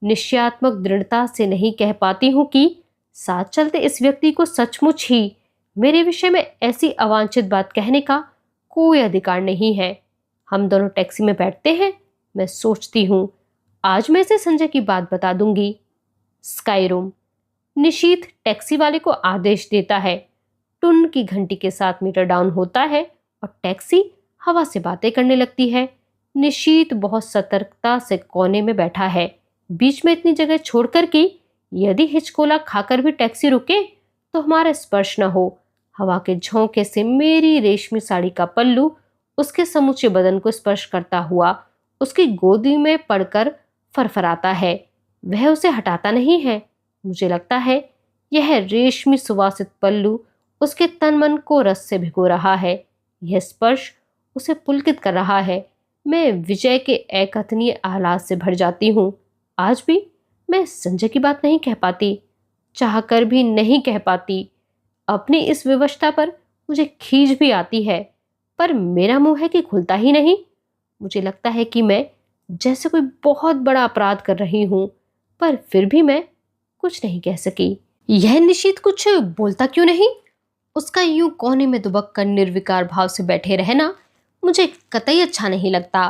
निश्चयात्मक दृढ़ता से नहीं कह पाती हूँ कि साथ चलते इस व्यक्ति को सचमुच ही मेरे विषय में ऐसी अवांछित बात कहने का कोई अधिकार नहीं है। हम दोनों टैक्सी में बैठते हैं। मैं सोचती हूँ आज मैं इसे संजय की बात बता दूंगी। Sky room. निशीत टैक्सी वाले को आदेश देता है। टुन की घंटी के साथ मीटर डाउन होता है और टैक्सी हवा से बातें करने लगती है। निशीत बहुत सतर्कता से कोने में बैठा है, बीच में इतनी जगह छोड़कर कि यदि हिचकोला खाकर भी टैक्सी रुके तो हमारा स्पर्श न हो। हवा के झोंके से मेरी रेशमी साड़ी का पल्लू उसके समूचे बदन को स्पर्श करता हुआ उसकी गोदी में पड़कर फरफराता है। वह उसे हटाता नहीं है। मुझे लगता है यह रेशमी सुवासित पल्लू उसके तन मन को रस से भिगो रहा है। यह स्पर्श उसे पुलकित कर रहा है। मैं विजय के अकथनीय आह्लाद से भर जाती हूँ। आज भी मैं संजय की बात नहीं कह पाती, चाहकर भी नहीं कह पाती। अपनी इस विवशता पर मुझे खीज भी आती है, पर मेरा मुंह है कि खुलता ही नहीं। मुझे लगता है कि मैं जैसे कोई बहुत बड़ा अपराध कर रही हूँ, पर फिर भी मैं कुछ नहीं कह सकी। यह निशीत कुछ बोलता क्यों नहीं? उसका यूं कोने में दुबक कर निर्विकार भाव से बैठे रहना मुझे कतई अच्छा नहीं लगता।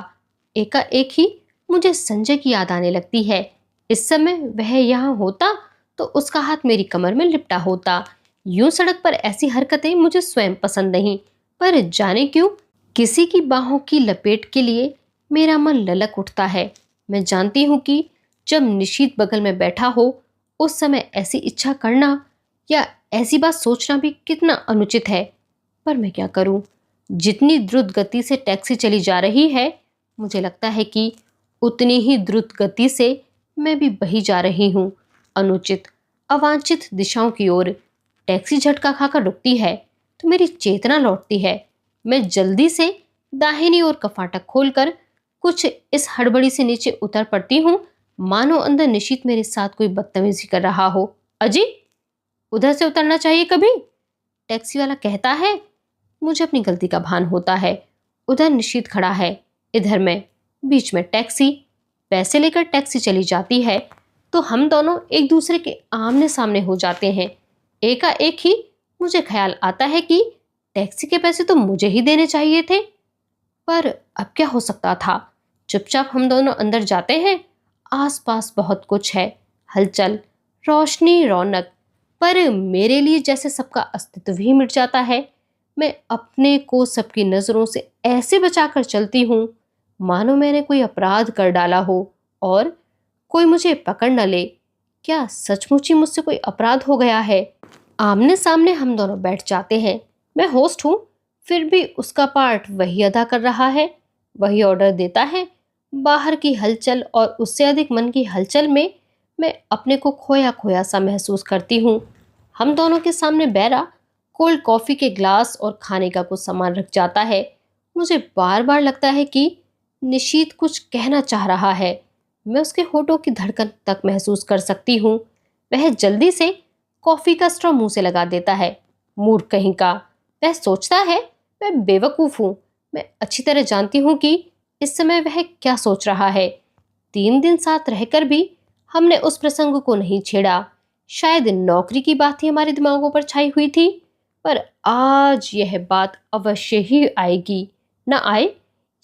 एकाएक ही मुझे संजय की याद आने लगती है। इस समय वह यहाँ होता तो उसका हाथ मेरी कमर में लिपटा होता। यूं सड़क पर ऐसी हरकतें मुझे स्वयं पसंद नहीं, पर जाने क्यों किसी की बाहों की लपेट के लिए मेरा मन ललक उठता है। मैं जानती हूँ कि जब निशीत बगल में बैठा हो उस समय ऐसी इच्छा करना या ऐसी बात सोचना भी कितना अनुचित है, पर मैं क्या करूं? जितनी द्रुत गति से टैक्सी चली जा रही है, मुझे लगता है कि उतनी ही द्रुत गति से मैं भी बही जा रही हूं, अनुचित अवांछित दिशाओं की ओर। टैक्सी झटका खाकर रुकती है तो मेरी चेतना लौटती है। मैं जल्दी से दाहिनी ओर का फाटक खोलकर कुछ इस हड़बड़ी से नीचे उतर पड़ती हूँ, मानो अंदर निशीत मेरे साथ कोई बदतमीजी कर रहा हो। अजी, उधर से उतरना चाहिए कभी, टैक्सी वाला कहता है। मुझे अपनी गलती का भान होता है। उधर निशीत खड़ा है, इधर मैं, बीच में टैक्सी। पैसे लेकर टैक्सी चली जाती है तो हम दोनों एक दूसरे के आमने सामने हो जाते हैं। एकाएक ही मुझे ख्याल आता है कि टैक्सी के पैसे तो मुझे ही देने चाहिए थे, पर अब क्या हो सकता था। चुपचाप हम दोनों अंदर जाते हैं। आसपास बहुत कुछ है, हलचल, रोशनी, रौनक, पर मेरे लिए जैसे सबका अस्तित्व ही मिट जाता है। मैं अपने को सबकी नजरों से ऐसे बचाकर चलती हूँ मानो मैंने कोई अपराध कर डाला हो और कोई मुझे पकड़ न ले। क्या सचमुच ही मुझसे कोई अपराध हो गया है? आमने सामने हम दोनों बैठ जाते हैं। मैं होस्ट हूँ, फिर भी उसका पार्ट वही अदा कर रहा है, वही ऑर्डर देता है। बाहर की हलचल और उससे अधिक मन की हलचल में मैं अपने को खोया खोया सा महसूस करती हूँ। हम दोनों के सामने बैरा कोल्ड कॉफी के ग्लास और खाने का कुछ सामान रख जाता है। मुझे बार बार लगता है कि निशीत कुछ कहना चाह रहा है। मैं उसके होठों की धड़कन तक महसूस कर सकती हूँ। वह जल्दी से कॉफी का स्ट्रॉ मुंह से लगा देता है। मूर्ख कहीं का, वह सोचता है मैं बेवकूफ हूँ। मैं अच्छी तरह जानती हूँ कि इस समय वह क्या सोच रहा है। 3 दिन साथ रहकर भी हमने उस प्रसंग को नहीं छेड़ा। शायद नौकरी की बात ही हमारे दिमागों पर छाई हुई थी, पर आज यह बात अवश्य ही आएगी। ना आए,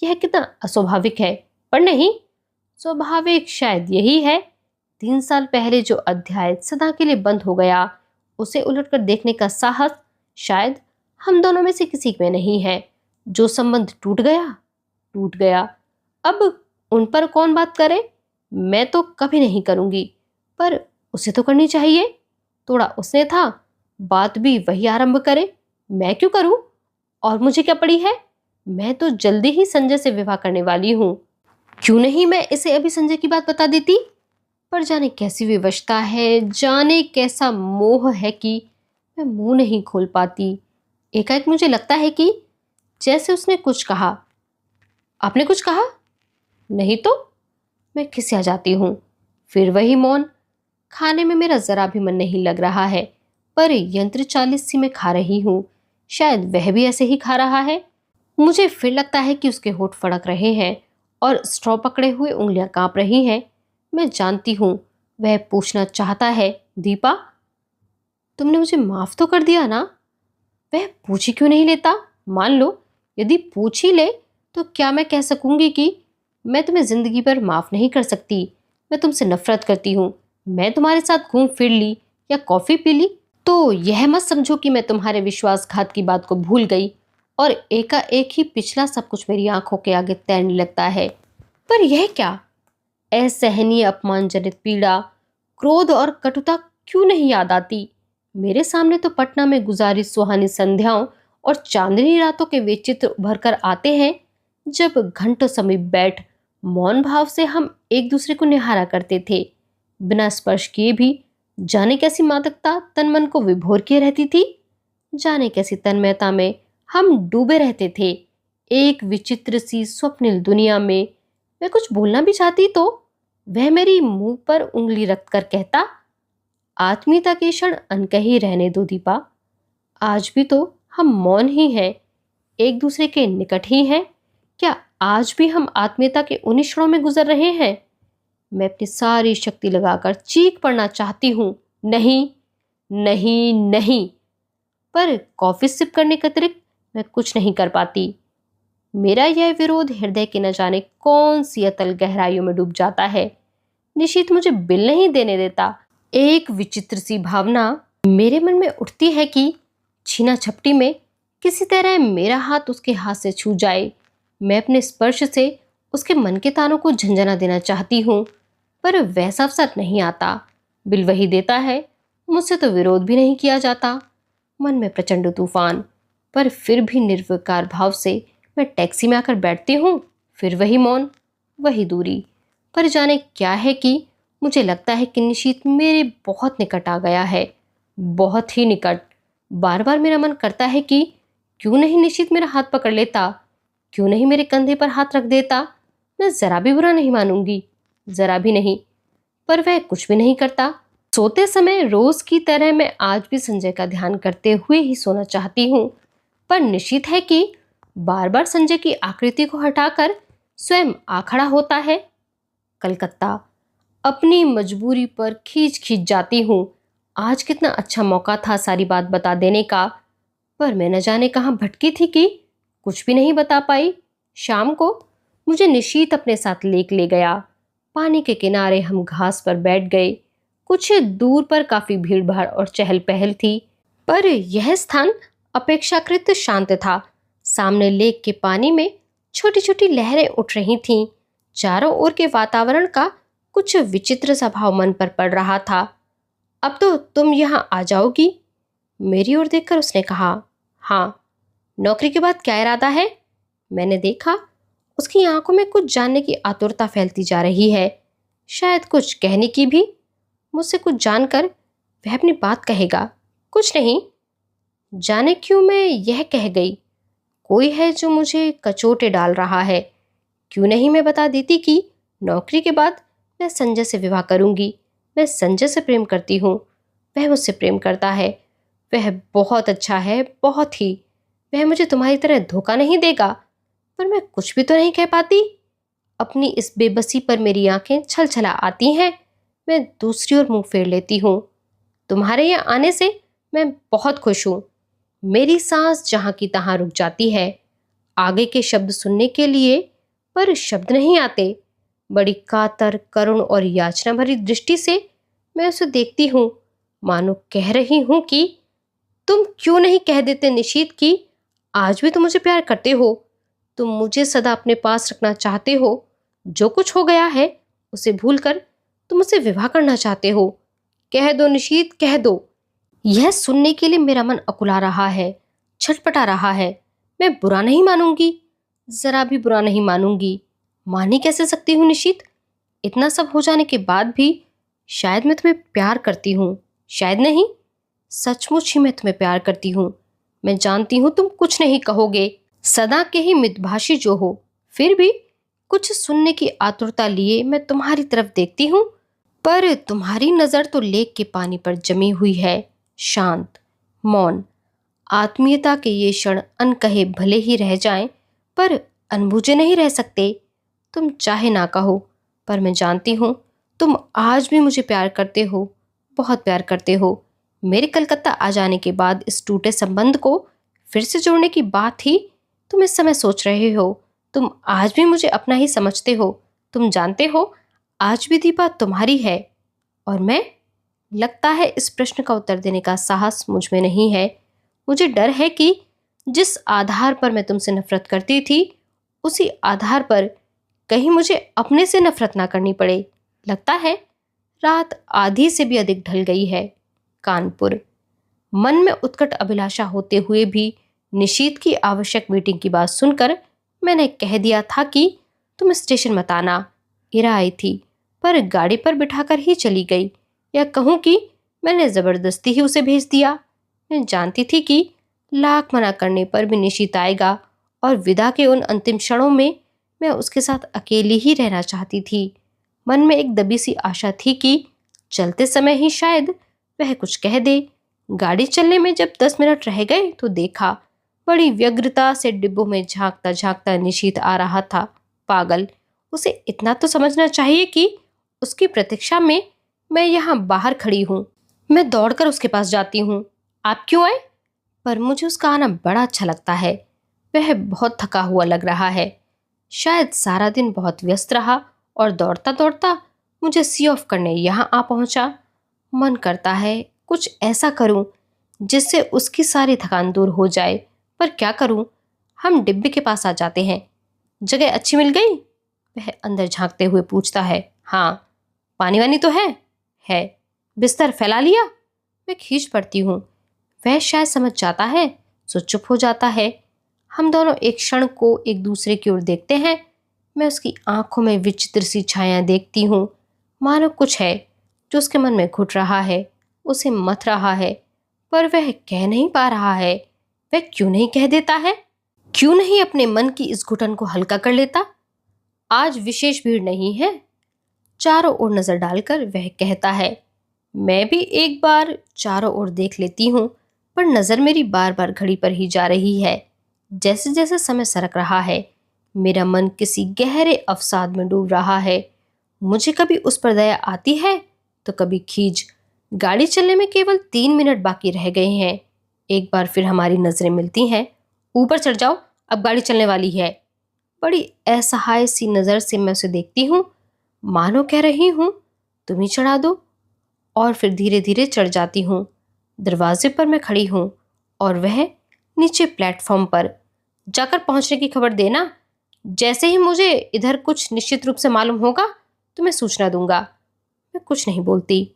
यह कितना अस्वाभाविक है, पर नहीं, स्वाभाविक शायद यही है। 3 साल पहले जो अध्याय सदा के लिए बंद हो गया, उसे उलटकर देखने का साहस शायद हम दोनों में से किसी में नहीं है। जो संबंध टूट गया टूट गया। अब उन पर कौन बात करे? मैं तो कभी नहीं करूंगी, पर उसे तो करनी चाहिए। थोड़ा उसने था, बात भी वही आरंभ करे, मैं क्यों करूं? और मुझे क्या पड़ी है? मैं तो जल्दी ही संजय से विवाह करने वाली हूं। क्यों नहीं मैं इसे अभी संजय की बात बता देती? पर जाने कैसी विवशता है, जाने कैसा मोह है कि मैं मुंह नहीं खोल पाती। एकाएक मुझे लगता है कि जैसे उसने कुछ कहा। आपने कुछ कहा? नहीं तो? मैं खिसिया जाती हूँ। फिर वही मौन। खाने में मेरा जरा भी मन नहीं लग रहा है, पर यंत्र चालित सी मैं खा रही हूँ। शायद वह भी ऐसे ही खा रहा है। मुझे फिर लगता है कि उसके होंठ फड़क रहे हैं और स्ट्रॉ पकड़े हुए उंगलियां कांप रही हैं। मैं जानती हूँ वह पूछना चाहता है, दीपा, तुमने मुझे माफ तो कर दिया ना? वह पूछ ही क्यों नहीं लेता? मान लो यदि पूछ ही ले तो क्या मैं कह सकूंगी कि मैं तुम्हें जिंदगी भर माफ नहीं कर सकती, मैं तुमसे नफरत करती हूँ। मैं तुम्हारे साथ घूम फिर ली या कॉफी पी ली तो यह मत समझो कि मैं तुम्हारे विश्वासघात की बात को भूल गई और एकाएक ही पिछला सब कुछ मेरी आंखों के आगे तैरने लगता है। पर यह क्या? असहनीय अपमानजनित पीड़ा, क्रोध और कटुता क्यों नहीं याद आती? मेरे सामने तो पटना में गुजारी सुहानी संध्याओं और चांदनी रातों के वे चित्र उभर कर आते हैं जब घंटों समीप बैठ मौन भाव से हम एक दूसरे को निहारा करते थे, बिना स्पर्श किए भी। जाने कैसी मादकता तन मन को विभोर किए रहती थी, जाने कैसी तन्मयता में हम डूबे रहते थे, एक विचित्र सी स्वप्निल दुनिया में। मैं कुछ बोलना भी चाहती तो वह मेरी मुंह पर उंगली रख कर कहता, आत्मीयता के क्षण अनकही रहने दो दीपा। आज भी तो हम मौन ही हैं, एक दूसरे के निकट ही हैं। क्या आज भी हम आत्मीयता के उन्हीं क्षणों में गुजर रहे हैं? मैं अपनी सारी शक्ति लगाकर चीख पड़ना चाहती हूँ, नहीं नहीं नहीं, पर कॉफी सिप करने के अतिरिक्त मैं कुछ नहीं कर पाती। मेरा यह विरोध हृदय के न जाने कौन सी अतल गहराइयों में डूब जाता है। निशीथ मुझे बिल नहीं देने देता। एक विचित्र सी भावना मेरे मन में उठती है कि छीना झपटी में किसी तरह मेरा हाथ उसके हाथ से छू जाए। मैं अपने स्पर्श से उसके मन के तानों को झंझना देना चाहती हूँ, पर वैसा अवसर नहीं आता। बिल वही देता है, मुझसे तो विरोध भी नहीं किया जाता। मन में प्रचंड तूफान, पर फिर भी निर्विकार भाव से मैं टैक्सी में आकर बैठती हूँ। फिर वही मौन, वही दूरी। पर जाने क्या है कि मुझे लगता है कि निशीथ मेरे बहुत निकट आ गया है, बहुत ही निकट। बार बार मेरा मन करता है कि क्यों नहीं निशीथ मेरा हाथ पकड़ लेता, क्यों नहीं मेरे कंधे पर हाथ रख देता। मैं जरा भी बुरा नहीं मानूंगी, जरा भी नहीं, पर वह कुछ भी नहीं करता। सोते समय रोज की तरह मैं आज भी संजय का ध्यान करते हुए ही सोना चाहती हूँ, पर निश्चित है कि बार बार संजय की आकृति को हटाकर स्वयं आ खड़ा होता है। कलकत्ता। अपनी मजबूरी पर खींच खींच जाती हूँ। आज कितना अच्छा मौका था सारी बात बता देने का, पर मैं न जाने कहाँ भटकी थी कि कुछ भी नहीं बता पाई। शाम को मुझे निशीथ अपने साथ लेक ले गया। पानी के किनारे हम घास पर बैठ गए। कुछ दूर पर काफी भीड़ भाड़ और चहल पहल थी, पर यह स्थान अपेक्षाकृत शांत था। सामने लेक के पानी में छोटी छोटी लहरें उठ रही थीं। चारों ओर के वातावरण का कुछ विचित्र सा भाव मन पर पड़ रहा था। अब तो तुम यहाँ आ जाओगी? मेरी ओर देखकर उसने कहा। हाँ। नौकरी के बाद क्या इरादा है? मैंने देखा उसकी आंखों में कुछ जानने की आतुरता फैलती जा रही है, शायद कुछ कहने की भी। मुझसे कुछ जानकर वह अपनी बात कहेगा। कुछ नहीं, जाने क्यों मैं यह कह गई। कोई है जो मुझे कचोटे डाल रहा है। क्यों नहीं मैं बता देती कि नौकरी के बाद मैं संजय से विवाह करूंगी। मैं संजय से प्रेम करती हूँ, वह मुझसे प्रेम करता है। वह बहुत अच्छा है, बहुत ही। वह मुझे तुम्हारी तरह धोखा नहीं देगा। पर मैं कुछ भी तो नहीं कह पाती। अपनी इस बेबसी पर मेरी आंखें छल छला आती हैं। मैं दूसरी ओर मुंह फेर लेती हूँ। तुम्हारे यहाँ आने से मैं बहुत खुश हूँ। मेरी सांस जहां की तहां रुक जाती है आगे के शब्द सुनने के लिए, पर शब्द नहीं आते। बड़ी कातर, करुण और याचना भरी दृष्टि से मैं उसे देखती हूँ, मानो कह रही हूँ कि तुम क्यों नहीं कह देते निशीथ कि आज भी तुम मुझे प्यार करते हो। तुम मुझे सदा अपने पास रखना चाहते हो। जो कुछ हो गया है उसे भूलकर तुम मुझसे विवाह करना चाहते हो। कह दो निशीथ, कह दो। यह सुनने के लिए मेरा मन अकुला रहा है, छटपटा रहा है। मैं बुरा नहीं मानूंगी, जरा भी बुरा नहीं मानूंगी। मान ही कैसे सकती हूँ निशीथ? इतना सब हो जाने के बाद भी शायद मैं तुम्हें प्यार करती हूँ। शायद नहीं, सचमुच ही मैं तुम्हें प्यार करती हूँ। मैं जानती हूँ तुम कुछ नहीं कहोगे, सदा के ही मितभाषी जो हो। फिर भी कुछ सुनने की आतुरता लिए मैं तुम्हारी तरफ देखती हूँ, पर तुम्हारी नजर तो लेक के पानी पर जमी हुई है, शांत, मौन। आत्मीयता के ये क्षण अनकहे भले ही रह जाएं, पर अनबुझे नहीं रह सकते। तुम चाहे ना कहो, पर मैं जानती हूँ तुम आज भी मुझे प्यार करते हो, बहुत प्यार करते हो। मेरे कलकत्ता आ जाने के बाद इस टूटे संबंध को फिर से जोड़ने की बात ही तुम इस समय सोच रहे हो। तुम आज भी मुझे अपना ही समझते हो। तुम जानते हो आज भी दीपा तुम्हारी है और मैं। लगता है इस प्रश्न का उत्तर देने का साहस मुझ में नहीं है। मुझे डर है कि जिस आधार पर मैं तुमसे नफरत करती थी उसी आधार पर कहीं मुझे अपने से नफरत ना करनी पड़े। लगता है रात आधी से भी अधिक ढल गई है। कानपुर। मन में उत्कट अभिलाषा होते हुए भी निशीथ की आवश्यक मीटिंग की बात सुनकर मैंने कह दिया था कि तुम स्टेशन मत आना। इरा आई थी, पर गाड़ी पर बिठाकर ही चली गई, या कहूँ कि मैंने जबरदस्ती ही उसे भेज दिया। मैं जानती थी कि लाख मना करने पर भी निशीथ आएगा और विदा के उन अंतिम क्षणों में मैं उसके साथ अकेली ही रहना चाहती थी। मन में एक दबी सी आशा थी कि चलते समय ही शायद वह कुछ कह दे। गाड़ी चलने में जब 10 मिनट रह गए तो देखा बड़ी व्यग्रता से डिब्बों में झांकता झांकता निशीथ आ रहा था। पागल, उसे इतना तो समझना चाहिए कि उसकी प्रतीक्षा में मैं यहाँ बाहर खड़ी हूँ। मैं दौड़कर उसके पास जाती हूँ। आप क्यों आए? पर मुझे उसका आना बड़ा अच्छा लगता है। वह बहुत थका हुआ लग रहा है, शायद सारा दिन बहुत व्यस्त रहा और दौड़ता दौड़ता मुझे सी ऑफ करने यहाँ आ पहुंचा। मन करता है कुछ ऐसा करूं जिससे उसकी सारी थकान दूर हो जाए, पर क्या करूं? हम डिब्बे के पास आ जाते हैं। जगह अच्छी मिल गई? वह अंदर झांकते हुए पूछता है। हाँ। पानी वानी तो है? है। बिस्तर फैला लिया? मैं खींच पड़ती हूँ। वह शायद समझ जाता है, सो चुप हो जाता है। हम दोनों एक क्षण को एक दूसरे की ओर देखते हैं। मैं उसकी आंखों में विचित्र सी छाया देखती हूँ, मानो कुछ है जो उसके मन में घुट रहा है, उसे मथ रहा है, पर वह कह नहीं पा रहा है। वह क्यों नहीं कह देता है? क्यों नहीं अपने मन की इस घुटन को हल्का कर लेता? आज विशेष भीड़ नहीं है। चारों ओर नजर डालकर वह कहता है। मैं भी एक बार चारों ओर देख लेती हूँ, पर नजर मेरी बार बार घड़ी पर ही जा रही है। जैसे जैसे समय सरक रहा है मेरा मन किसी गहरे अवसाद में डूब रहा है। मुझे कभी उस पर दया आती है तो कभी खीज। गाड़ी चलने में केवल 3 मिनट बाकी रह गए हैं। एक बार फिर हमारी नजरें मिलती हैं। ऊपर चढ़ जाओ, अब गाड़ी चलने वाली है। बड़ी असहाय सी नजर से मैं उसे देखती हूँ, मानो कह रही हूँ तुम ही चढ़ा दो। और फिर धीरे धीरे चढ़ जाती हूँ। दरवाजे पर मैं खड़ी हूँ और वह नीचे प्लेटफॉर्म पर। जाकर पहुंचने की खबर देना। जैसे ही मुझे इधर कुछ निश्चित रूप से मालूम होगा तो मैं सूचना दूंगा। मैं कुछ नहीं बोलती,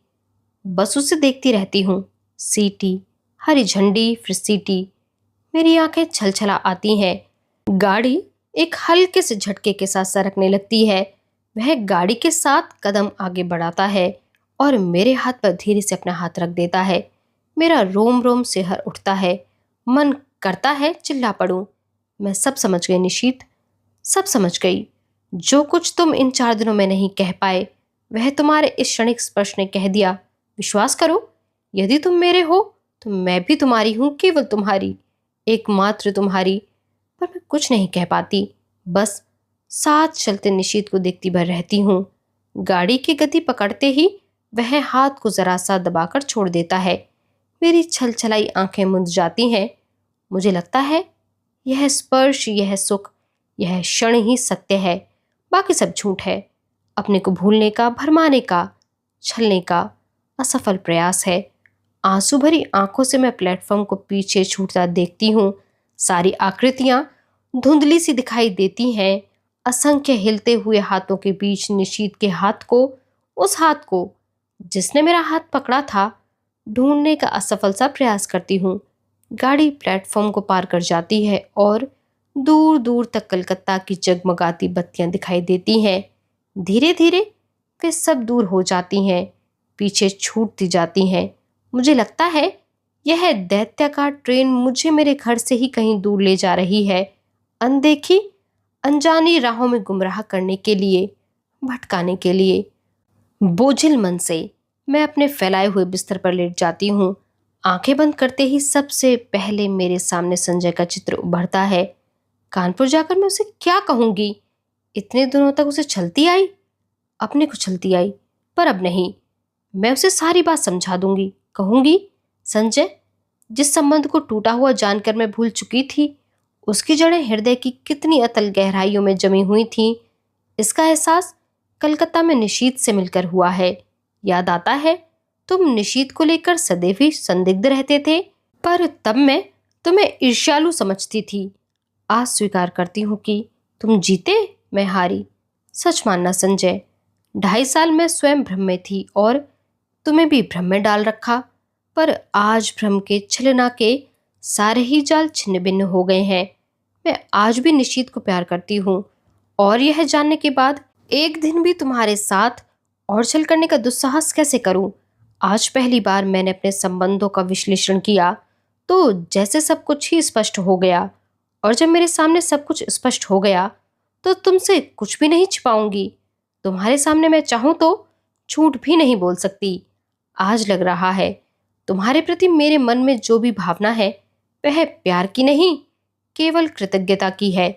बस उसे देखती रहती हूँ। सीटी, हरी झंडी, फिर सीटी। मेरी आंखें छलछला आती हैं। गाड़ी एक हल्के से झटके के साथ सरकने लगती है। वह गाड़ी के साथ कदम आगे बढ़ाता है और मेरे हाथ पर धीरे से अपना हाथ रख देता है। मेरा रोम रोम सिहर उठता है। मन करता है चिल्ला पड़ूं। मैं सब समझ गई निशीत, सब समझ गई। जो कुछ तुम इन 4 दिनों में नहीं कह पाए वह तुम्हारे इस क्षणिक स्पर्श ने कह दिया। विश्वास करो, यदि तुम मेरे हो तो मैं भी तुम्हारी हूं, केवल तुम्हारी, एकमात्र तुम्हारी। पर मैं कुछ नहीं कह पाती, बस साथ चलते निशीत को देखती भर रहती हूँ। गाड़ी की गति पकड़ते ही वह हाथ को जरा सा दबाकर छोड़ देता है। मेरी छलछलाई आंखें मुंद जाती हैं। मुझे लगता है यह स्पर्श, यह सुख, यह क्षण ही सत्य है, बाकी सब झूठ है। अपने को भूलने का, भरमाने का, छलने का असफल प्रयास है। आंसू भरी आंखों से मैं प्लेटफॉर्म को पीछे छूटता देखती हूँ। सारी आकृतियां धुंधली सी दिखाई देती हैं। असंख्य हिलते हुए हाथों के बीच निशीत के हाथ को, उस हाथ को जिसने मेरा हाथ पकड़ा था, ढूंढने का असफल सा प्रयास करती हूँ। गाड़ी प्लेटफॉर्म को पार कर जाती है और दूर दूर तक कलकत्ता की जगमगाती बत्तियां दिखाई देती हैं। धीरे धीरे वे सब दूर हो जाती हैं, पीछे छूटती जाती हैं। मुझे लगता है यह दैत्याकार ट्रेन मुझे मेरे घर से ही कहीं दूर ले जा रही है, अनदेखी अनजानी राहों में गुमराह करने के लिए, भटकाने के लिए। बोझिल मन से मैं अपने फैलाए हुए बिस्तर पर लेट जाती हूँ। आंखें बंद करते ही सबसे पहले मेरे सामने संजय का चित्र उभरता है। कानपुर जाकर मैं उसे क्या कहूंगी? इतने दिनों तक उसे छलती आई, अपने को छलती आई, पर अब नहीं। मैं उसे सारी बात समझा दूंगी। कहूंगी, संजय, जिस संबंध को टूटा हुआ जानकर मैं भूल चुकी थी, उसकी जड़ें हृदय की कितनी अतल गहराइयों में जमी हुई थीं, इसका एहसास कलकत्ता में निशीत से मिलकर हुआ है। याद आता है तुम निशीत को लेकर सदैव ही संदिग्ध रहते थे, पर तब मैं तुम्हें ईर्ष्यालु समझती थी। आज स्वीकार करती हूँ कि तुम जीते, मैं हारी। सच मानना संजय, 2.5 साल मैं स्वयं भ्रम में थी और तुम्हें भी भ्रम में डाल रखा, पर आज भ्रम के छलना के सारे ही जाल छिन्न भिन्न हो गए हैं। मैं आज भी निशीत को प्यार करती हूँ और यह जानने के बाद एक दिन भी तुम्हारे साथ और छल करने का दुस्साहस कैसे करूं? आज पहली बार मैंने अपने संबंधों का विश्लेषण किया तो जैसे सब कुछ ही स्पष्ट हो गया, और जब मेरे सामने सब कुछ स्पष्ट हो गया तो तुमसे कुछ भी नहीं छिपाऊंगी। तुम्हारे सामने मैं चाहूं तो झूठ भी नहीं बोल सकती। आज लग रहा है तुम्हारे प्रति मेरे मन में जो भी भावना है वह प्यार की नहीं, केवल कृतज्ञता की है।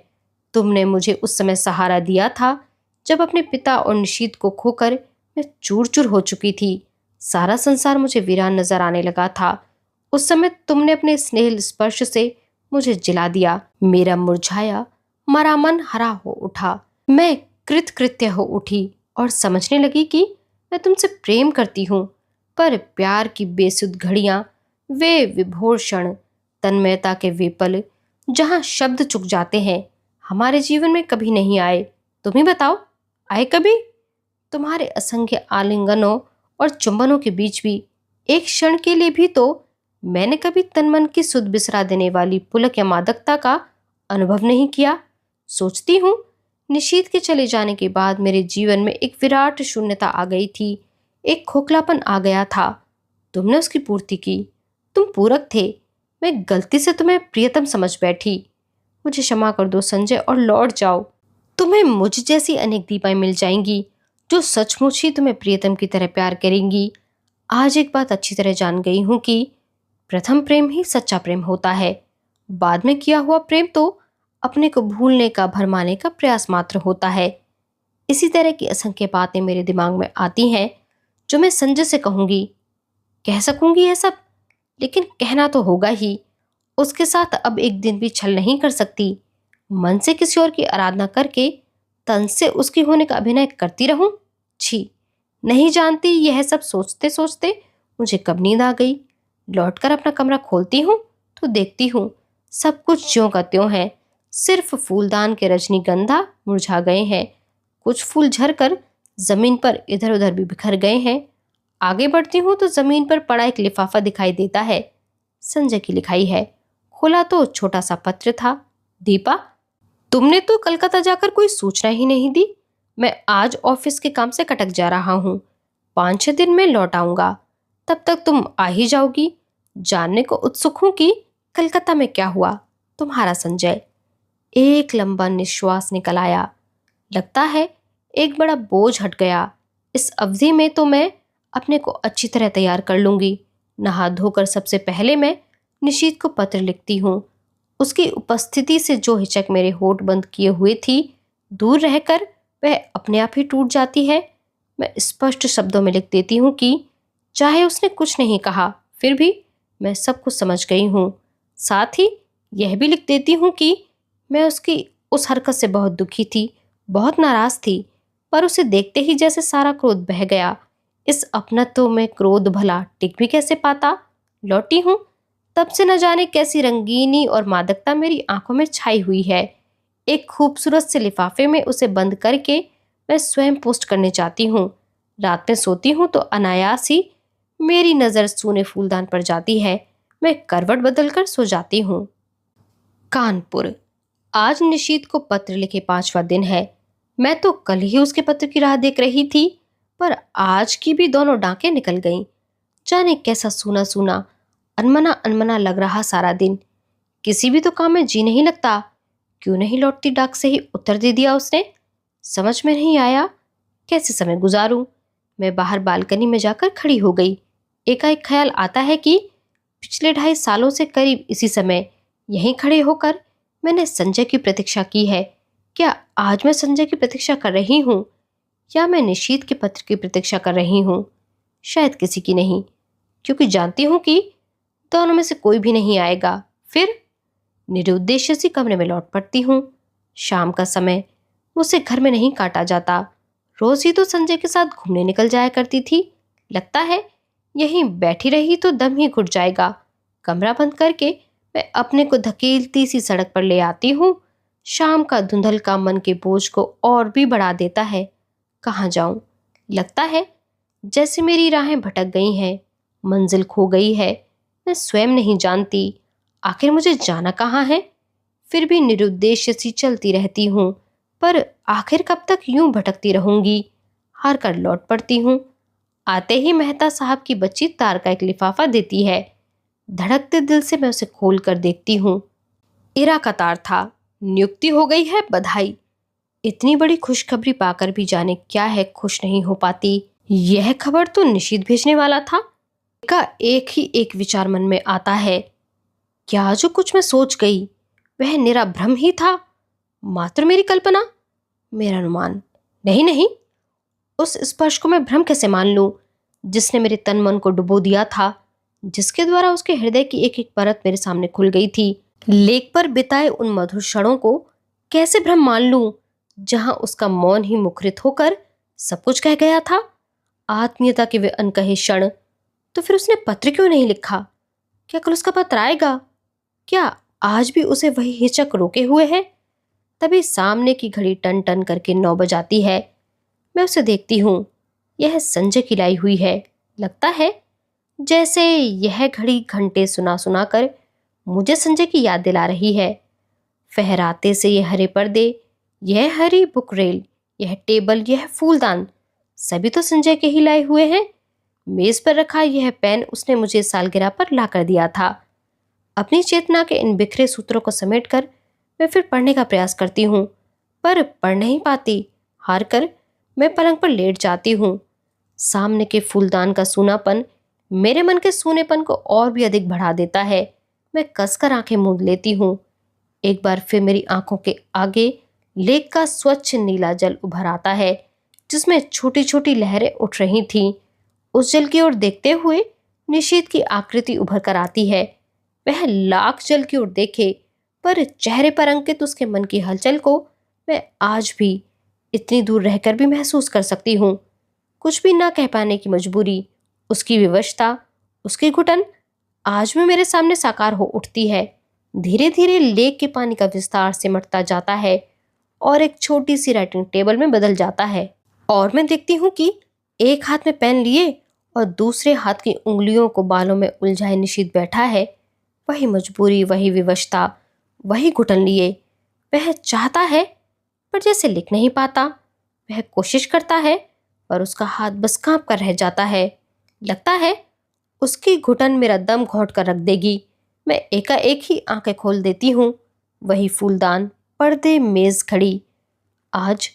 तुमने मुझे उस समय सहारा दिया था जब अपने पिता और निशीत को खोकर मैं चूर चूर हो चुकी थी। सारा संसार मुझे वीरान नजर आने लगा था। उस समय तुमने अपने स्नेह स्पर्श से मुझे जिला दिया। मेरा मुरझाया मरा मन हरा हो उठा। मैं कृतकृत्य हो उठी और समझने लगी कि मैं तुमसे प्रेम करती हूँ, पर प्यार की बेसुध घड़ियां, वे विभोर क्षण, तन्मयता के वे पल जहां शब्द चुक जाते हैं, हमारे जीवन में कभी नहीं आए। तुम ही बताओ, आए कभी? तुम्हारे असंख्य आलिंगनों और चुंबनों के बीच भी एक क्षण के लिए भी तो मैंने कभी तन मन की सुध बिसरा देने वाली पुलक या मादकता का अनुभव नहीं किया। सोचती हूँ निशीत के चले जाने के बाद मेरे जीवन में एक विराट शून्यता आ गई थी, एक खोखलापन आ गया था। तुमने उसकी पूर्ति की। तुम पूरक थे। मैं गलती से तुम्हें प्रियतम समझ बैठी। मुझे क्षमा कर दो संजय और लौट जाओ। तुम्हें मुझ जैसी अनेक दीपाएं मिल जाएंगी जो सचमुच ही तुम्हें प्रियतम की तरह प्यार करेंगी। आज एक बात अच्छी तरह जान गई हूं कि प्रथम प्रेम ही सच्चा प्रेम होता है। बाद में किया हुआ प्रेम तो अपने को भूलने का, भरमाने का प्रयास मात्र होता है। इसी तरह की असंख्य बातें मेरे दिमाग में आती हैं जो मैं संजय से कहूंगी, कह सकूंगी यह सब, लेकिन कहना तो होगा ही। उसके साथ अब एक दिन भी छल नहीं कर सकती। मन से किसी और की आराधना करके तन से उसकी होने का अभिनय करती रहूं? छी, नहीं जानती यह सब सोचते सोचते मुझे कब नींद आ गई। लौटकर अपना कमरा खोलती हूँ तो देखती हूँ सब कुछ ज्यों का त्यों है। सिर्फ फूलदान के रजनीगंधा मुरझा गए हैं, कुछ फूल झरकर जमीन पर इधर उधर भी बिखर गए हैं। आगे बढ़ती हूँ तो जमीन पर पड़ा एक लिफाफा दिखाई देता है। संजय की लिखाई है। खोला तो छोटा सा पत्र था। दीपा, तुमने तो कलकत्ता जाकर कोई सूचना ही नहीं दी। मैं आज ऑफिस के काम से कटक जा रहा हूँ, 5-6 दिन में लौट आऊंगा। तब तक तुम आ ही जाओगी। जानने को उत्सुक हूं कि कलकत्ता में क्या हुआ। तुम्हारा संजय। एक लंबा निश्वास निकल आया। लगता है एक बड़ा बोझ हट गया। इस अवधि में तो मैं अपने को अच्छी तरह तैयार कर लूंगी। नहा धोकर सबसे पहले मैं निशीत को पत्र लिखती हूँ। उसकी उपस्थिति से जो हिचक मेरे होठ बंद किए हुए थी, दूर रहकर वह अपने आप ही टूट जाती है। मैं स्पष्ट शब्दों में लिख देती हूँ कि चाहे उसने कुछ नहीं कहा, फिर भी मैं सब कुछ समझ गई हूँ। साथ ही यह भी लिख देती हूँ कि मैं उसकी उस हरकत से बहुत दुखी थी, बहुत नाराज थी, पर उसे देखते ही जैसे सारा क्रोध बह गया। इस अपनत्व में क्रोध भला टिक भी कैसे पाता। लौटी हूँ तब से न जाने कैसी रंगीनी और मादकता मेरी आंखों में छाई हुई है। एक खूबसूरत से लिफाफे में उसे बंद करके मैं स्वयं पोस्ट करने चाहती हूँ। रात में सोती हूँ तो अनायास ही मेरी नज़र सूने फूलदान पर जाती है। मैं करवट बदलकर सो जाती हूँ। कानपुर। आज निशीत को पत्र लिखे 5वां दिन है। मैं तो कल ही उसके पत्र की राह देख रही थी, पर आज की भी दोनों डांकें निकल गईं। जाने कैसा सूना सूना, अनमना अनमना लग रहा सारा दिन। किसी भी तो काम में जी नहीं लगता। क्यों नहीं लौटती डाक से ही उत्तर दे दिया उसने। समझ में नहीं आया कैसे समय गुजारूं। मैं बाहर बालकनी में जाकर खड़ी हो गई। एकाएक ख्याल आता है कि पिछले 2.5 सालों से करीब इसी समय यहीं खड़े होकर मैंने संजय की प्रतीक्षा की है। क्या आज मैं संजय की प्रतीक्षा कर रही हूँ, या मैं निशीत के पत्र की प्रतीक्षा कर रही हूँ? शायद किसी की नहीं, क्योंकि जानती हूँ कि दोनों में से कोई भी नहीं आएगा। फिर निरुद्देश्य सी कमरे में लौट पड़ती हूँ। शाम का समय मुझसे घर में नहीं काटा जाता। रोज ही तो संजय के साथ घूमने निकल जाया करती थी। लगता है यहीं बैठी रही तो दम ही घुट जाएगा। कमरा बंद करके मैं अपने को धकेलती सी सड़क पर ले आती हूँ। शाम का धुंधल का मन के बोझ को और भी बढ़ा देता है। कहाँ जाऊं? लगता है जैसे मेरी राहें भटक गई हैं, मंजिल खो गई है। मैं स्वयं नहीं जानती आखिर मुझे जाना कहाँ है। फिर भी निरुद्देश्य सी चलती रहती हूँ, पर आखिर कब तक यूं भटकती रहूंगी। हार कर लौट पड़ती हूँ। आते ही मेहता साहब की बच्ची तार का एक लिफाफा देती है। धड़कते दिल से मैं उसे खोल कर देखती हूँ। इरा का तार था। नियुक्ति हो गई है, बधाई। इतनी बड़ी खुशखबरी पाकर भी जाने क्या है खुश नहीं हो पाती। यह खबर तो निशीत भेजने वाला था। का एक ही एक विचार मन में आता है, क्या जो कुछ मैं सोच गई वह निरा भ्रम ही था, मात्र मेरी कल्पना, मेरा अनुमान? नहीं नहीं, उस स्पर्श को मैं भ्रम कैसे मान लूं जिसने मेरे तन मन को डुबो दिया था, जिसके द्वारा उसके हृदय की एक एक परत मेरे सामने खुल गई थी। लेक पर बिताए उन मधुर क्षणों को कैसे भ्रम मान लूं जहां उसका मौन ही मुखरित होकर सब कुछ कह गया था। आत्मीयता के वे अनकहे क्षण। तो फिर उसने पत्र क्यों नहीं लिखा? क्या कल उसका पत्र आएगा? क्या आज भी उसे वही हिचक रोके हुए है? तभी सामने की घड़ी टन टन करके 9 बजाती है। मैं उसे देखती हूँ। यह संजय की लाई हुई है। लगता है जैसे यह घड़ी घंटे सुना सुना कर मुझे संजय की याद दिला रही है। फहराते से यह हरे पर्दे, यह हरी बुक रेल, यह टेबल, यह फूलदान, सभी तो संजय के ही लाए हुए हैं। मेज पर रखा यह पेन उसने मुझे सालगिरह पर ला कर दिया था। अपनी चेतना के इन बिखरे सूत्रों को समेटकर मैं फिर पढ़ने का प्रयास करती हूँ, पर पढ़ नहीं पाती। हार कर मैं पलंग पर लेट जाती हूँ। सामने के फूलदान का सूनापन मेरे मन के सूनेपन को और भी अधिक बढ़ा देता है। मैं कसकर आंखें मूंद लेती हूँ। एक बार फिर मेरी आंखों के आगे लेक का स्वच्छ नीला जल उभर आता है, जिसमें छोटी छोटी लहरें उठ रही थीं। उस जल की ओर देखते हुए निशीत की आकृति उभर कर आती है। वह लाख जल की ओर देखे, पर चेहरे पर अंकित उसके मन की हलचल को मैं आज भी इतनी दूर रहकर भी महसूस कर सकती हूँ। कुछ भी ना कह पाने की मजबूरी, उसकी विवशता, उसकी घुटन आज भी मेरे सामने साकार हो उठती है। धीरे धीरे लेक के पानी का विस्तार सिमटता जाता है और एक छोटी सी राइटिंग टेबल में बदल जाता है। और मैं देखती हूँ कि एक हाथ में पेन लिए और दूसरे हाथ की उंगलियों को बालों में उलझाए निशीथ बैठा है। वही मजबूरी, वही विवशता, वही घुटन लिए। वह चाहता है पर जैसे लिख नहीं पाता। वह कोशिश करता है पर उसका हाथ बस कांप कर रह जाता है। लगता है उसकी घुटन मेरा दम घोंट कर रख देगी। मैं एकाएक ही आंखें खोल देती हूँ। वही फूलदान, पर्दे, मेज, घड़ी। आज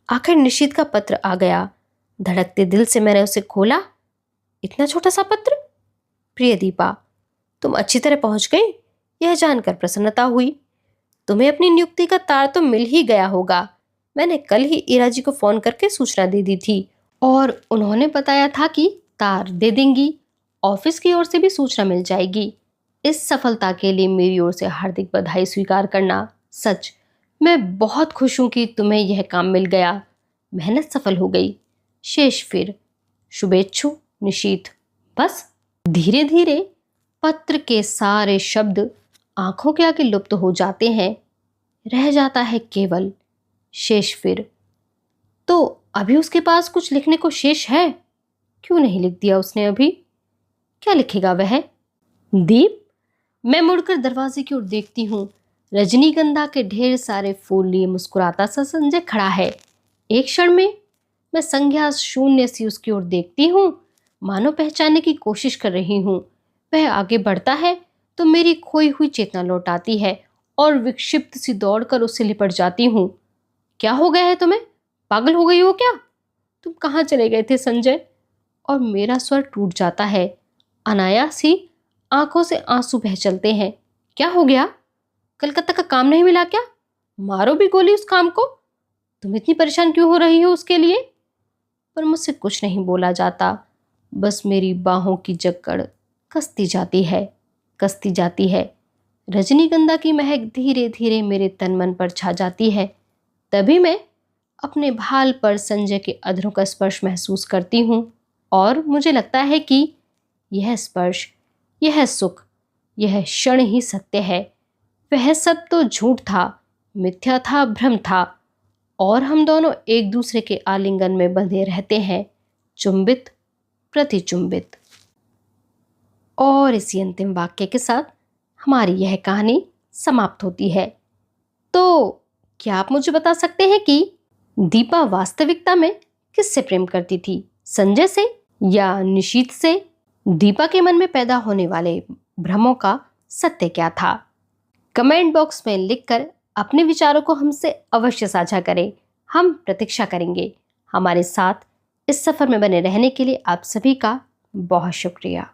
आखिर निशीथ का पत्र आ गया। धड़कते दिल से मैंने उसे खोला। इतना छोटा सा पत्र। प्रिय दीपा, तुम अच्छी तरह पहुंच गई, यह जानकर प्रसन्नता हुई। तुम्हें अपनी नियुक्ति का तार तो मिल ही गया होगा। मैंने कल ही ईरा जी को फोन करके सूचना दे दी थी और उन्होंने बताया था कि तार दे देंगी। ऑफिस की ओर से भी सूचना मिल जाएगी। इस सफलता के लिए मेरी ओर से हार्दिक बधाई स्वीकार करना। सच मैं बहुत खुश हूं कि तुम्हें यह काम मिल गया। मेहनत सफल हो गई। शेष फिर शुभेच्छु निशीथ। बस धीरे धीरे पत्र के सारे शब्द आंखों के आगे लुप्त हो जाते हैं। रह जाता है केवल शेष फिर। तो अभी उसके पास कुछ लिखने को शेष है। क्यों नहीं लिख दिया उसने अभी? क्या लिखेगा वह? दीप। मैं मुड़कर दरवाजे की ओर देखती हूँ। रजनीगंधा के ढेर सारे फूल लिए मुस्कुराता सा संजय खड़ा है। एक क्षण में मैं संज्ञा शून्य सी उसकी ओर देखती हूँ, मानो पहचानने की कोशिश कर रही हूँ। वह आगे बढ़ता है तो मेरी खोई हुई चेतना लौट आती है और विक्षिप्त सी दौड़कर उससे लिपट जाती हूँ। क्या हो गया है तुम्हें? पागल हो गई हो क्या? तुम कहाँ चले गए थे संजय? और मेरा स्वर टूट जाता है। अनायास ही आंखों से आंसू बह चलते हैं। क्या हो गया? कलकत्ता का काम नहीं मिला क्या? मारो भी गोली उस काम को। तुम इतनी परेशान क्यों हो रही हो उसके लिए? पर मुझसे कुछ नहीं बोला जाता। बस मेरी बाहों की जकड़ कसती जाती है, कसती जाती है। रजनीगंधा की महक धीरे धीरे मेरे तन मन पर छा जाती है। तभी मैं अपने भाल पर संजय के अधरों का स्पर्श महसूस करती हूँ और मुझे लगता है कि यह स्पर्श, यह सुख, यह क्षण ही सत्य है। वह सब तो झूठ था, मिथ्या था, भ्रम था और हम दोनों एक दूसरे के आलिंगन में बंधे रहते हैं, चुंबित प्रतिचुंबित। और इसी अंतिम वाक्य के साथ हमारी यह कहानी समाप्त होती है। तो क्या आप मुझे बता सकते हैं कि दीपा वास्तविकता में किससे प्रेम करती थी, संजय से या निशीथ से? दीपा के मन में पैदा होने वाले भ्रमों का सत्य क्या था? कमेंट बॉक्स में लिखकर अपने विचारों को हमसे अवश्य साझा करें। हम प्रतीक्षा करेंगे। हमारे साथ इस सफर में बने रहने के लिए आप सभी का बहुत शुक्रिया।